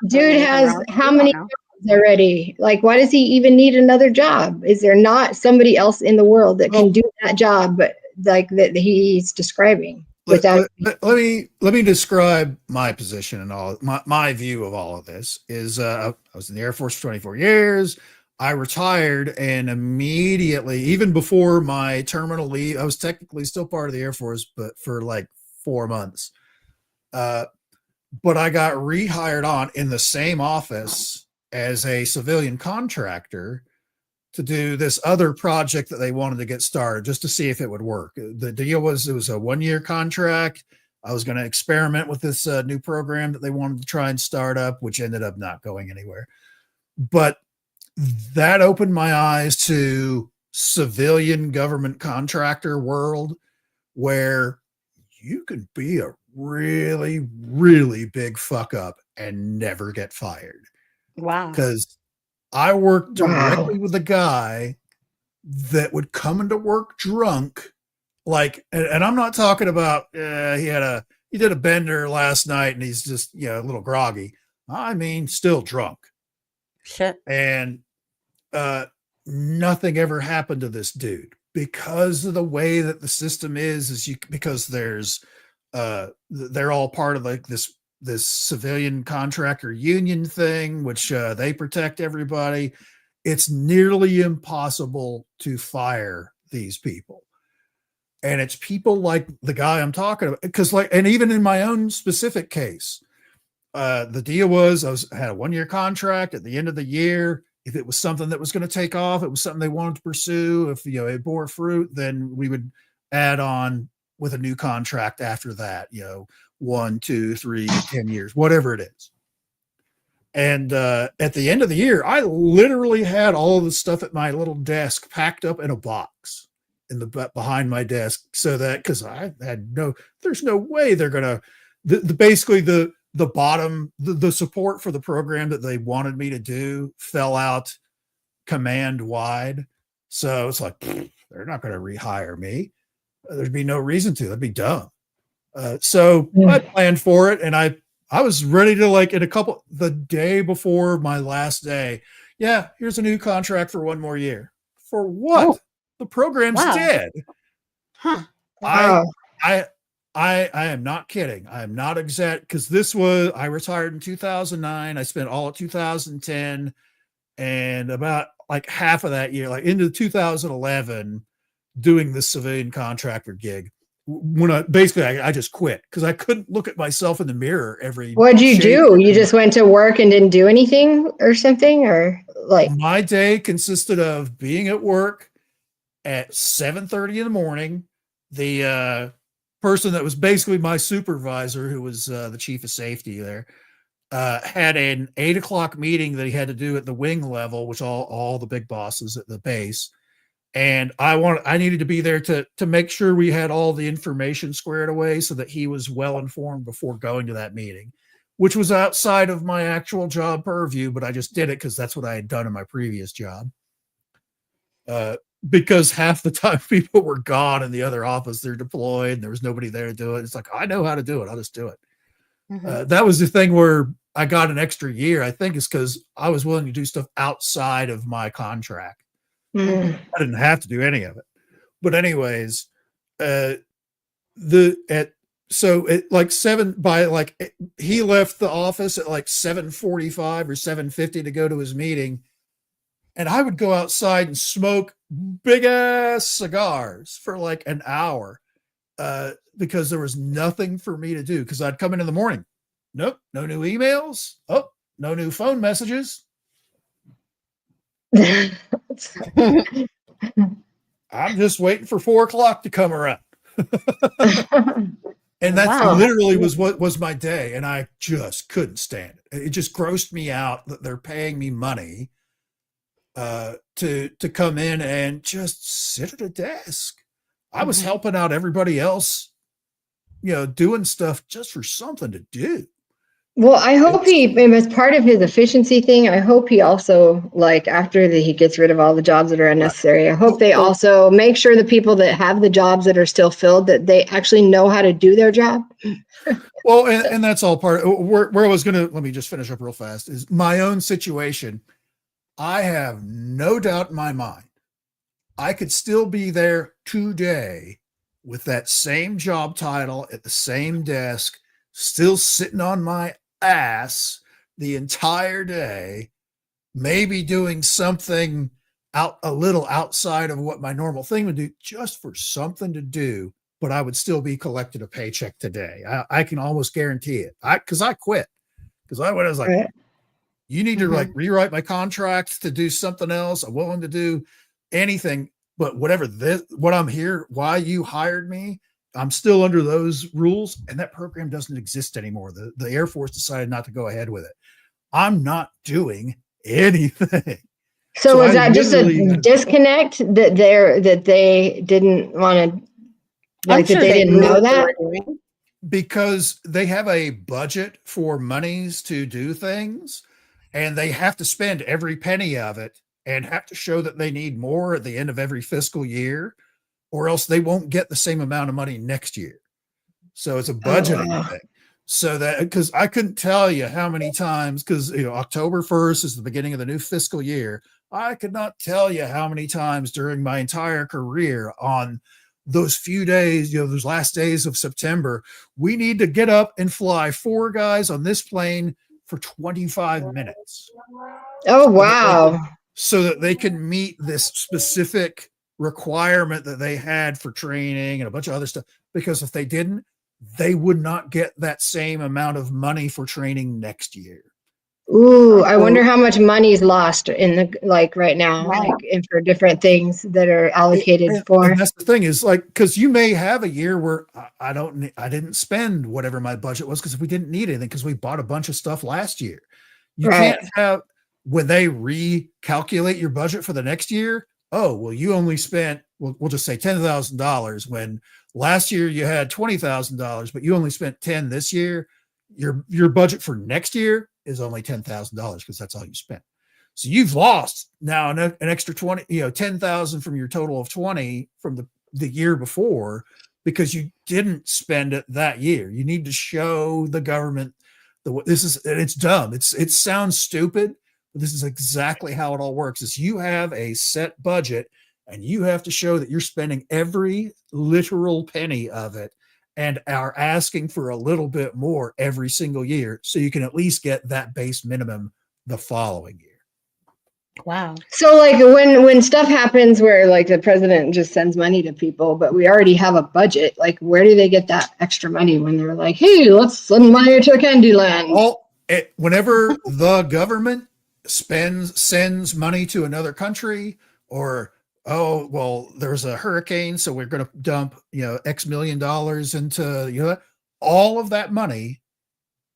dude has how many jobs already? Like, why does he even need another job? Is there not somebody else in the world that can do that job, but like that he's describing? Let me describe my position and all my view of all of this is I was in the Air Force for 24 years. I retired, and immediately, even before my terminal leave, I was technically still part of the Air Force, but for like 4 months. But I got rehired on in the same office as a civilian contractor to do this other project that they wanted to get started just to see if it would work. The deal was, it was a 1-year contract. I was going to experiment with this new program that they wanted to try and start up, which ended up not going anywhere. But that opened my eyes to civilian government contractor world, where you can be a really, really big fuck up and never get fired. Wow. Because I worked directly with a guy that would come into work drunk. Like, and I'm not talking about, he did a bender last night and he's just, a little groggy. I mean, still drunk. Shit. And nothing ever happened to this dude because of the way that the system is because there's they're all part of like this civilian contractor union thing, which they protect everybody. It's nearly impossible to fire these people. And it's people like the guy I'm talking about, because and even in my own specific case, the deal was I had a 1-year contract. At the end of the year, if it was something that was going to take off, it was something they wanted to pursue, if it bore fruit, then we would add on with a new contract after that, 1, 2, 3, 10 years, whatever it is. And at the end of the year, I literally had all of the stuff at my little desk packed up in a box in the behind my desk, so that because I had there's no way they're gonna basically the bottom, the support for the program that they wanted me to do fell out command wide. So it's like, they're not going to rehire me. There'd be no reason to. That'd be dumb. So I planned for it, and I was ready to, like, the day before my last day. Yeah, here's a new contract for 1 more year. For what? Oh, the program's dead. Huh. Wow. I am not kidding. I am not exact, because I retired in 2009. I spent all of 2010 and about like half of that year, like into 2011, doing this civilian contractor gig. When I just quit because I couldn't look at myself in the mirror every. What'd you do? You just went to work and didn't do anything or something, or like? My day consisted of being at work at 7:30 in the morning. The person that was basically my supervisor, who was the chief of safety there, had an 8:00 meeting that he had to do at the wing level, which all the big bosses at the base. And I needed to be there to make sure we had all the information squared away so that he was well informed before going to that meeting, which was outside of my actual job purview, but I just did it because that's what I had done in my previous job. Because half the time people were gone in the other office, they're deployed, and there was nobody there to do it. It's like, I know how to do it. I'll just do it. Mhm. That was the thing where I got an extra year, I think, is because I was willing to do stuff outside of my contract. Mm. I didn't have to do any of it. But anyways, so at like he left the office at like 7:45 or 7:50 to go to his meeting. And I would go outside and smoke big ass cigars for like an hour because there was nothing for me to do. Because I'd come in the morning. Nope, no new emails. Oh, no new phone messages. I'm just waiting for 4:00 to come around. And that Wow. literally was what was my day. And I just couldn't stand it. It just grossed me out that they're paying me money to come in and just sit at a desk. I was helping out everybody else, doing stuff just for something to do. Well, I hope as part of his efficiency thing, I hope he also, like, after he gets rid of all the jobs that are unnecessary, I hope they also make sure the people that have the jobs that are still filled, that they actually know how to do their job. Well, and that's all part of where I was going to, let me just finish up real fast, is my own situation. I have no doubt in my mind, I could still be there today with that same job title at the same desk, still sitting on my ass the entire day, maybe doing something a little outside of what my normal thing would do, just for something to do, but I would still be collecting a paycheck today. I can almost guarantee it. Because I quit. Because I was like, Right. you need to like rewrite my contract to do something else. I'm willing to do anything, but whatever what I'm here, why you hired me, I'm still under those rules. And that program doesn't exist anymore. The Air Force decided not to go ahead with it. I'm not doing anything. So was that just a disconnect that they didn't want to, like, that they didn't know that? Because they have a budget for monies to do things, and they have to spend every penny of it and have to show that they need more at the end of every fiscal year, or else they won't get the same amount of money next year. So it's a budgeting thing. So that, because I couldn't tell you how many times, because October 1st is the beginning of the new fiscal year. I could not tell you how many times during my entire career on those few days, those last days of September, we need to get up and fly 4 guys on this plane for 25 minutes. Oh, wow. So that they can meet this specific requirement that they had for training and a bunch of other stuff. Because if they didn't, they would not get that same amount of money for training next year. Ooh, I wonder how much money is lost in right now, and for different things that are allocated for. And that's the thing is, like, because you may have a year where I didn't spend whatever my budget was because we didn't need anything because we bought a bunch of stuff last year. You can't have, when they recalculate your budget for the next year, oh, well, you only spent, we'll just say $10,000 when last year you had $20,000, but you only spent 10 this year. Your budget for next year is only $10,000 because that's all you spent. So you've lost now an extra 20, 10,000 from your total of 20 from the year before because you didn't spend it that year. You need to show the government it's dumb. It sounds stupid, but this is exactly how it all works. Is you have a set budget and you have to show that you're spending every literal penny of it and are asking for a little bit more every single year so you can at least get that base minimum the following year. Wow. So like when stuff happens where like the president just sends money to people, but we already have a budget, like where do they get that extra money when they're like, hey, let's send money to Candyland? Well, whenever the government sends money to another country, or oh, well, there's a hurricane, so we're going to dump, X million dollars into, all of that money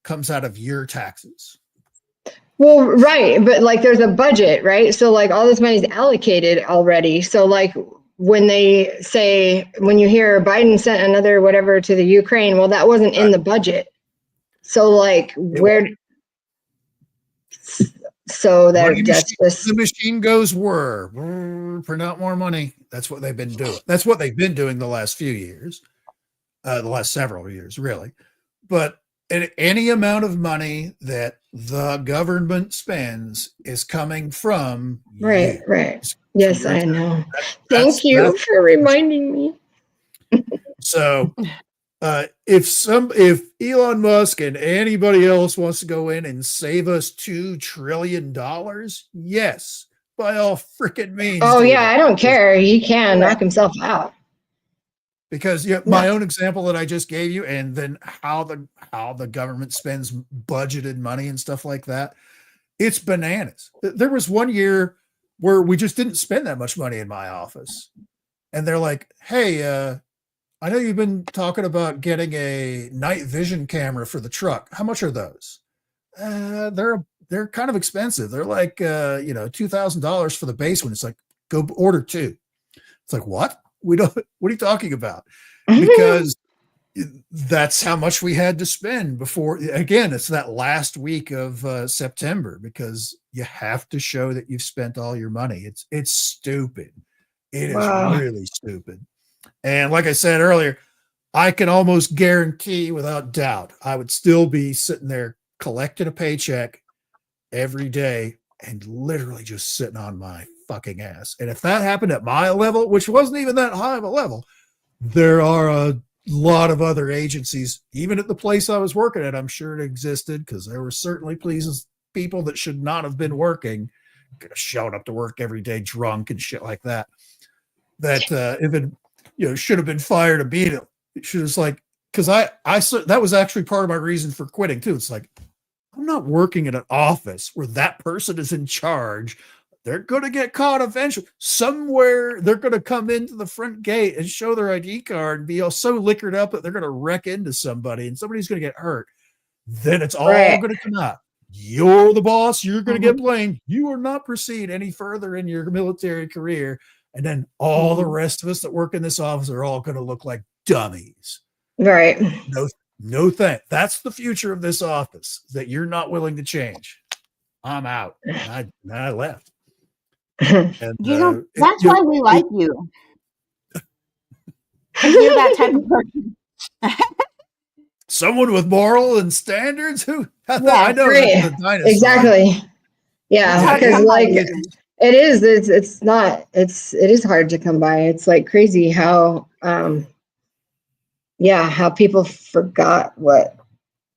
comes out of your taxes. Well, right. But like there's a budget, right? So like all this money is allocated already. So like when they say, when you hear Biden sent another whatever to the Ukraine, well, that wasn't in the budget. So like that's just the machine goes print out more money. That's what they've been doing. That's what they've been doing the last few years, the last several years, really. But any amount of money that the government spends is coming from right. Yes, I know. Thank you that's for reminding me. So if Elon Musk and anybody else wants to go in and save us $2 trillion, yes, by all freaking means. Oh yeah, I don't care. He can knock himself out. Because my own example that I just gave you, and then how the government spends budgeted money and stuff like that, it's bananas. There was one year where we just didn't spend that much money in my office, and they're like, "Hey, I know you've been talking about getting a night vision camera for the truck. How much are those?" They're kind of expensive. They're like $2,000 for the base one. It's like, go order 2. It's like, what? What are you talking about? Because that's how much we had to spend before. Again, it's that last week of September, because you have to show that you've spent all your money. It's stupid. It is really stupid. And like I said earlier, I can almost guarantee without doubt, I would still be sitting there collecting a paycheck every day and literally just sitting on my fucking ass. And if that happened at my level, which wasn't even that high of a level, there are a lot of other agencies, even at the place I was working at, I'm sure it existed, because there were certainly people that should not have been working, showing up to work every day drunk and shit like that, if it should have been fired immediately. It should have, like, because that was actually part of my reason for quitting too. It's like, I'm not working in an office where that person is in charge. They're going to get caught eventually. Somewhere they're going to come into the front gate and show their ID card and be all so liquored up that they're going to wreck into somebody and somebody's going to get hurt. Then it's all going to come out. You're the boss. You're going to get blamed. You will not proceed any further in your military career. And then all the rest of us that work in this office are all going to look like dummies. Right. No thanks. That's the future of this office that you're not willing to change. I'm out. I left. And, that's why we like you. You're that type of person. Someone with moral and standards. I know that's the dinosaur. Exactly. Yeah, because like it is. It is hard to come by. It's like crazy how how people forgot what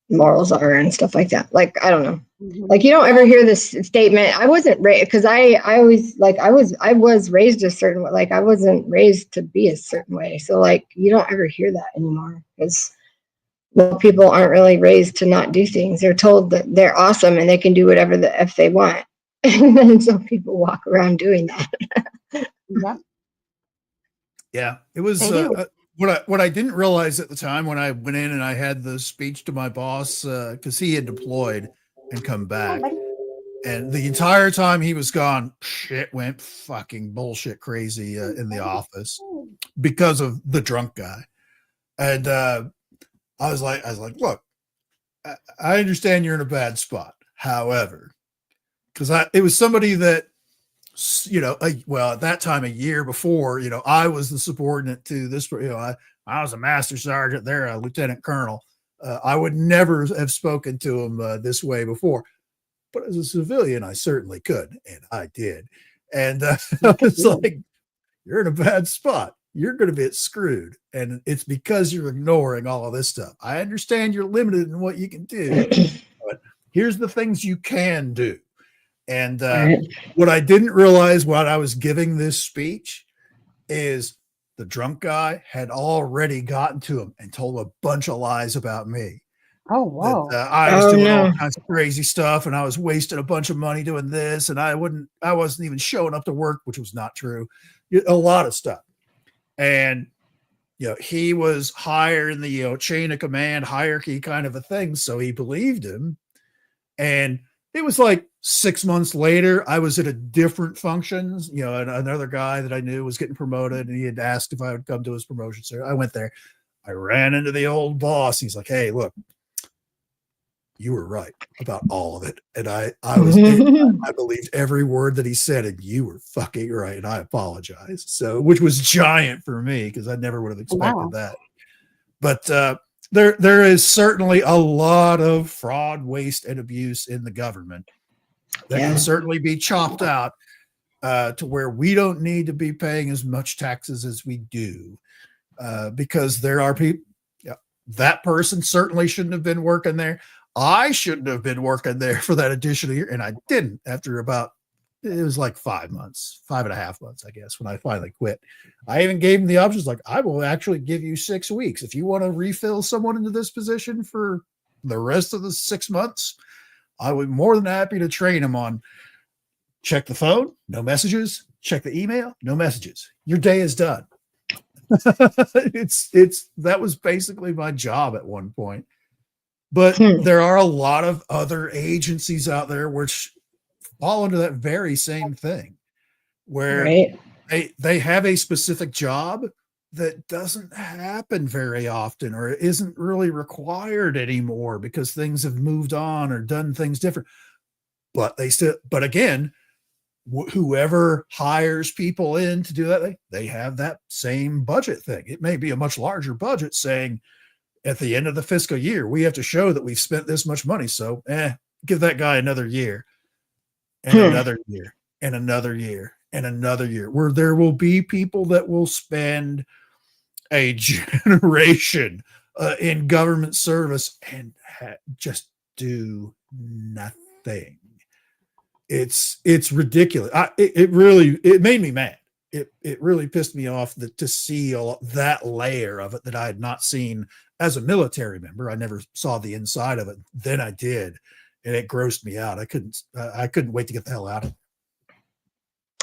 morals are and stuff like that. Like, I don't know. Like, you don't ever hear this statement. I wasn't raised, because I always, like, I was raised a certain way. Like, I wasn't raised to be a certain way. So like, you don't ever hear that anymore, because people aren't really raised to not do things. They're told that they're awesome and they can do whatever if they want. And then some people walk around doing that. Yeah, it was what I didn't realize at the time when I went in and I had the speech to my boss, because he had deployed and come back, and the entire time he was gone, shit went fucking bullshit crazy in the office because of the drunk guy. And I was like, look, I understand you're in a bad spot. However, because it was somebody that, at that time, a year before, I was the subordinate to this, I was a master sergeant, there, a lieutenant colonel. I would never have spoken to him this way before, but as a civilian, I certainly could. And I did. And I was like, you're in a bad spot. You're going to get screwed. And it's because you're ignoring all of this stuff. I understand you're limited in what you can do, but here's the things you can do. And what I didn't realize while I was giving this speech is the drunk guy had already gotten to him and told a bunch of lies about me. Oh, wow. That, I was doing all kinds of crazy stuff, and I was wasting a bunch of money doing this, and I wasn't even showing up to work, which was not true. A lot of stuff. And, he was higher in the, chain of command hierarchy kind of a thing. So he believed him. And it was like 6 months later, I was at a different functions, and another guy that I knew was getting promoted, and he had asked if I would come to his promotion. So I went there. I ran into the old boss. He's like, "Hey, look, you were right about all of it." And I believed every word that he said, and you were fucking right. And I apologize. So, which was giant for me because I never would have expected that. But there is certainly a lot of fraud, waste, and abuse in the government that can certainly be chopped out to where we don't need to be paying as much taxes as we do, because there are people. That person certainly shouldn't have been working there. I shouldn't have been working there for that additional year, and I didn't after about, it was like 5 months, 5.5 months, I guess, when I finally quit. I even gave him the options, like, I will actually give you 6 weeks. If you want to refill someone into this position for the rest of the 6 months, I would be more than happy to train them on check the phone, no messages, check the email, no messages. Your day is done. That was basically my job at one point. But there are a lot of other agencies out there which fall into that very same thing, where they have a specific job that doesn't happen very often, or isn't really required anymore because things have moved on or done things different. But but again, whoever hires people in to do that, they have that same budget thing. It may be a much larger budget saying, at the end of the fiscal year, we have to show that we've spent this much money. So give that guy another year and another year and another year and another year, where there will be people that will spend a generation in government service and just do nothing. It's ridiculous. It made me mad. It really pissed me off to see that layer of it that I had not seen as a military member. I never saw the inside of it. Then I did, and it grossed me out. I couldn't wait to get the hell out of it.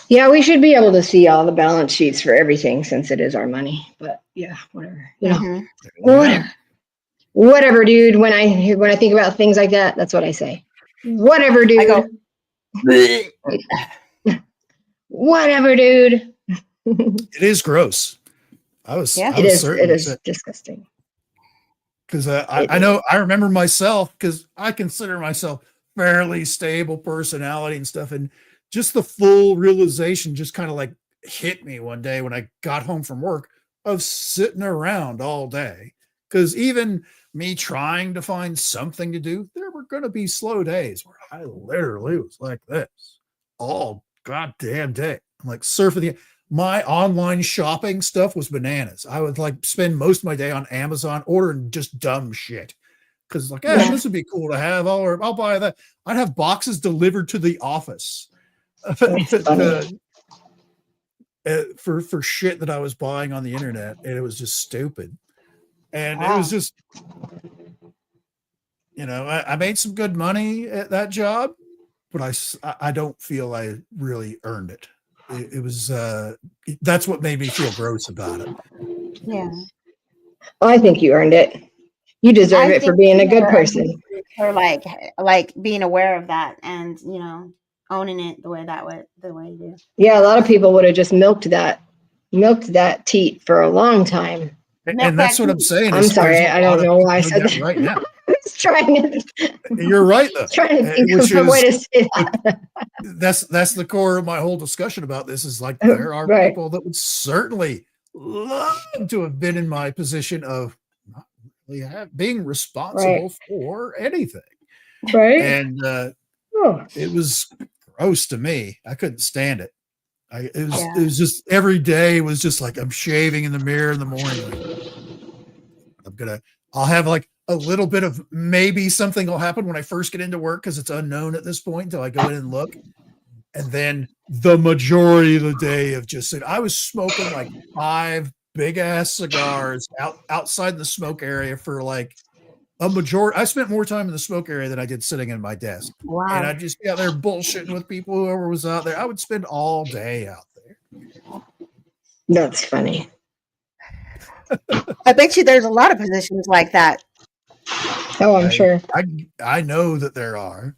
Yeah, we should be able to see all the balance sheets for everything since it is our money. But yeah, whatever. Whatever, dude. When I think about things like that, that's what I say. Whatever, dude. I go, whatever, dude. It is gross. It is disgusting. Because I remember myself, because I consider myself fairly stable personality and stuff, and just the full realization just kind of like hit me one day when I got home from work of sitting around all day. Because even me trying to find something to do, there were going to be slow days where I literally was like this all goddamn day. I'm like surfing my online shopping stuff was bananas. I would like spend most of my day on Amazon ordering just dumb shit. Cause like, this would be cool to have. I'll buy that. I'd have boxes delivered to the office for shit that I was buying on the internet. And it was just stupid. And it was just, I made some good money at that job, but I don't feel I really earned it. It was that's what made me feel gross about it. Yeah. Well, I think you earned it. You deserve it for being a good person. For like being aware of that and owning it the way you do. Yeah, a lot of people would have just milked that teat for a long time. And that's what I'm saying. I'm sorry, I don't know why I said that right now. I was trying to. You're right, though. Trying to think of a way to say that. That's the core of my whole discussion about this. Is like there are people that would certainly love to have been in my position of not really being responsible for anything. Right. And it was gross to me. I couldn't stand it. It was just every day was just like I'm shaving in the mirror in the morning. Like, I'll have like a little bit of maybe something will happen when I first get into work because it's unknown at this point until I go in and look. And then the majority of the day of just I was smoking like 5 big ass cigars outside the smoke area for like a majority. I spent more time in the smoke area than I did sitting in my desk. Wow. And I just be out there bullshitting with people, whoever was out there. I would spend all day out there. That's funny. I bet you there's a lot of positions like that. Oh, I'm sure. I know that there are,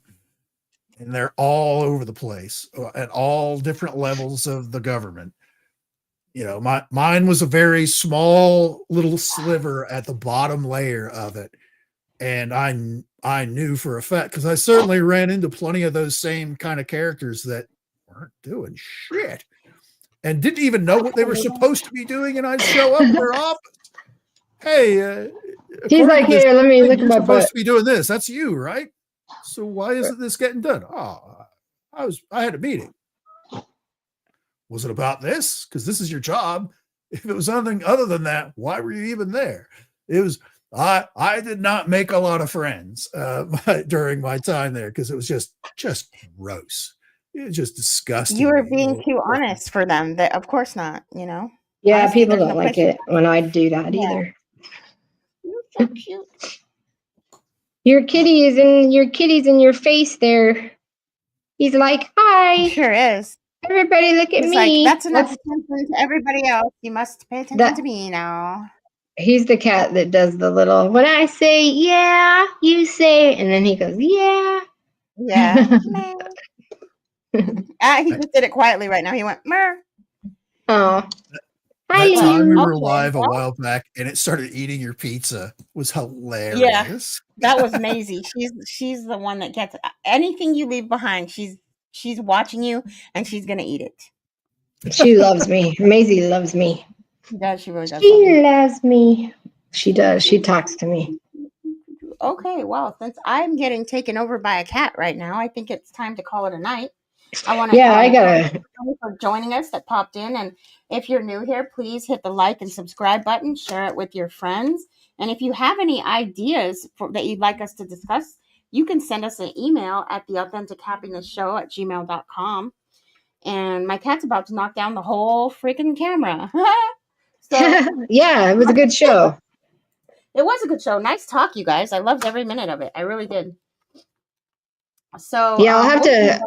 and they're all over the place at all different levels of the government. You know, mine was a very small little sliver at the bottom layer of it, and I knew for a fact, because I certainly ran into plenty of those same kind of characters that weren't doing shit and didn't even know what they were supposed to be doing, and I'd show up at their office. Hey, He's like, here, let me look at you're my supposed butt. to be doing this. That's you, right? So why isn't this getting done? Oh, I had a meeting. Was it about this? Because this is your job. If it was something other than that, why were you even there? It was, I did not make a lot of friends during my time there, because it was just gross. It was just disgusting. You were being too honest for them. That, of course not, you know? Yeah, Honestly, people there's don't no like place it when I do that Yeah. either. You're so cute. Your kitty's in your face there. He's like, He hi, sure is. everybody look at He's like, me. that's enough attention to everybody else. You must pay attention to me now. He's the cat that does the little, when I say, yeah, you say, and then he goes, yeah. Yeah. He just did it quietly right now. He went, mer. Oh. That time we were Okay, live a well. while back and it started eating your pizza was hilarious. Yeah. That was Maisie. She's the one that gets anything you leave behind. She's watching you and she's gonna eat it. She loves me. Maisie loves me. She does. She really does. She loves me. She does. She talks to me. Okay, well, since I'm getting taken over by a cat right now, I think it's time to call it a night. I want to I gotta. thank you for joining us that popped in, and if you're new here, please hit the like and subscribe button, share it with your friends, and if you have any ideas that you'd like us to discuss, you can send us an email at theauthentichappiness@gmail.com. And my cat's about to knock down the whole freaking camera. So yeah, it was a good show. it was a good show. Nice talk, you guys. I loved every minute of it. I really did. So yeah, I'll have to.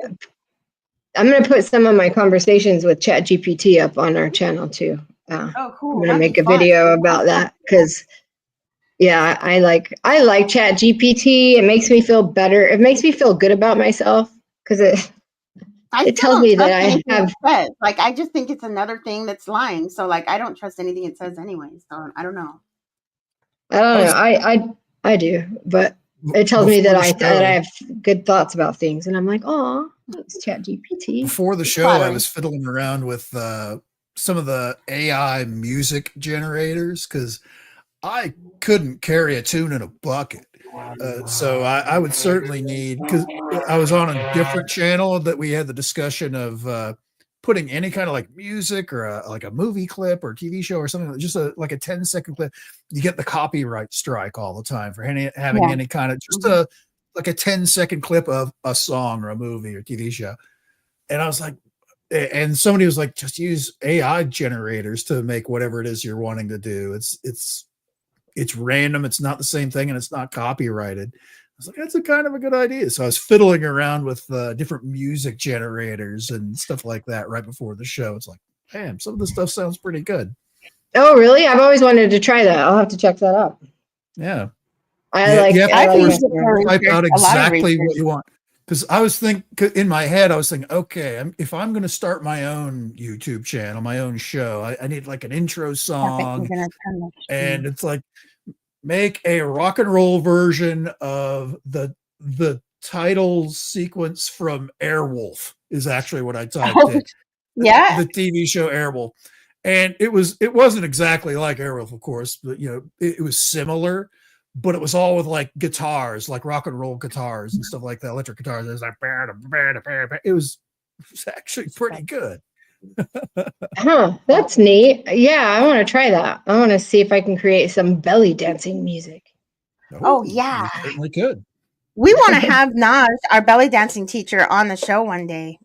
I'm going to put some of my conversations with ChatGPT up on our channel too. Oh, cool. I'm going to make a video about that because, yeah, I like ChatGPT. It makes me feel better. It makes me feel good about myself because it tells me that I have. Like, I just think it's another thing that's lying. So, like, I don't trust anything it says anyway. So, I don't know. I don't know. I do, but it tells me that I have good thoughts about things, and I'm like, oh, it's ChatGPT. Before the show, I was fiddling around with some of the AI music generators because I couldn't carry a tune in a bucket. So I would certainly need, because I was on a different channel that we had the discussion of putting any kind of like music or like a movie clip or TV show or something, just like a 10-second clip. You get the copyright strike all the time for having any kind of just like a 10-second clip of a song or a movie or TV show. And I was like, and somebody was like, just use AI generators to make whatever it is you're wanting to do. It's random. It's not the same thing, and it's not copyrighted. I was like, that's a kind of a good idea. So I was fiddling around with different music generators and stuff like that right before the show. It's like, damn, some of this stuff sounds pretty good. Oh, really? I've always wanted to try that. I'll have to check that out. Yeah. I type out exactly what you want. Because I was thinking in my head, I was thinking, okay, if I'm going to start my own YouTube channel, my own show, I need like an intro song. And it's like, make a rock and roll version of the title sequence from Airwolf is actually what I typed in. Yeah. The TV show Airwolf. And it wasn't exactly like Airwolf, of course, but it was similar. But it was all with like guitars, like rock and roll guitars and stuff like that, electric guitars. It was like, it was actually pretty good. That's neat. Yeah, I want to try that. I want to see if I can create some belly dancing music. Oh yeah, you certainly could. We want to have Naj, our belly dancing teacher, on the show one day,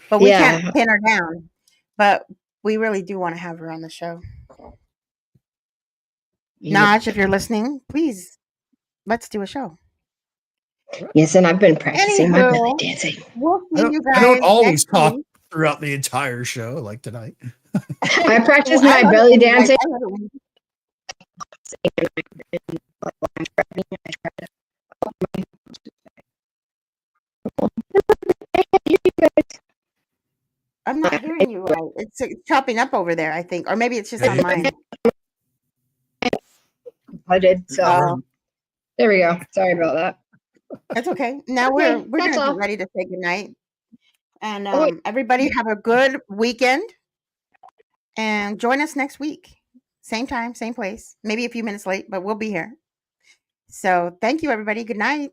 but we can't pin her down. But we really do want to have her on the show. Naj, if you're listening, please, let's do a show. Yes, and I've been practicing my belly dancing. We'll see you guys. I don't always talk throughout the entire show like tonight. I practice my belly dancing. I'm not hearing you right. It's chopping up over there, I think, or maybe it's just on mine. I did. So there we go. Sorry about that. That's okay. Now Okay, we're that's gonna all. get ready to say goodnight. And wait. everybody have a good weekend. And join us next week. Same time, same place. Maybe a few minutes late, but we'll be here. So thank you, everybody. Good night.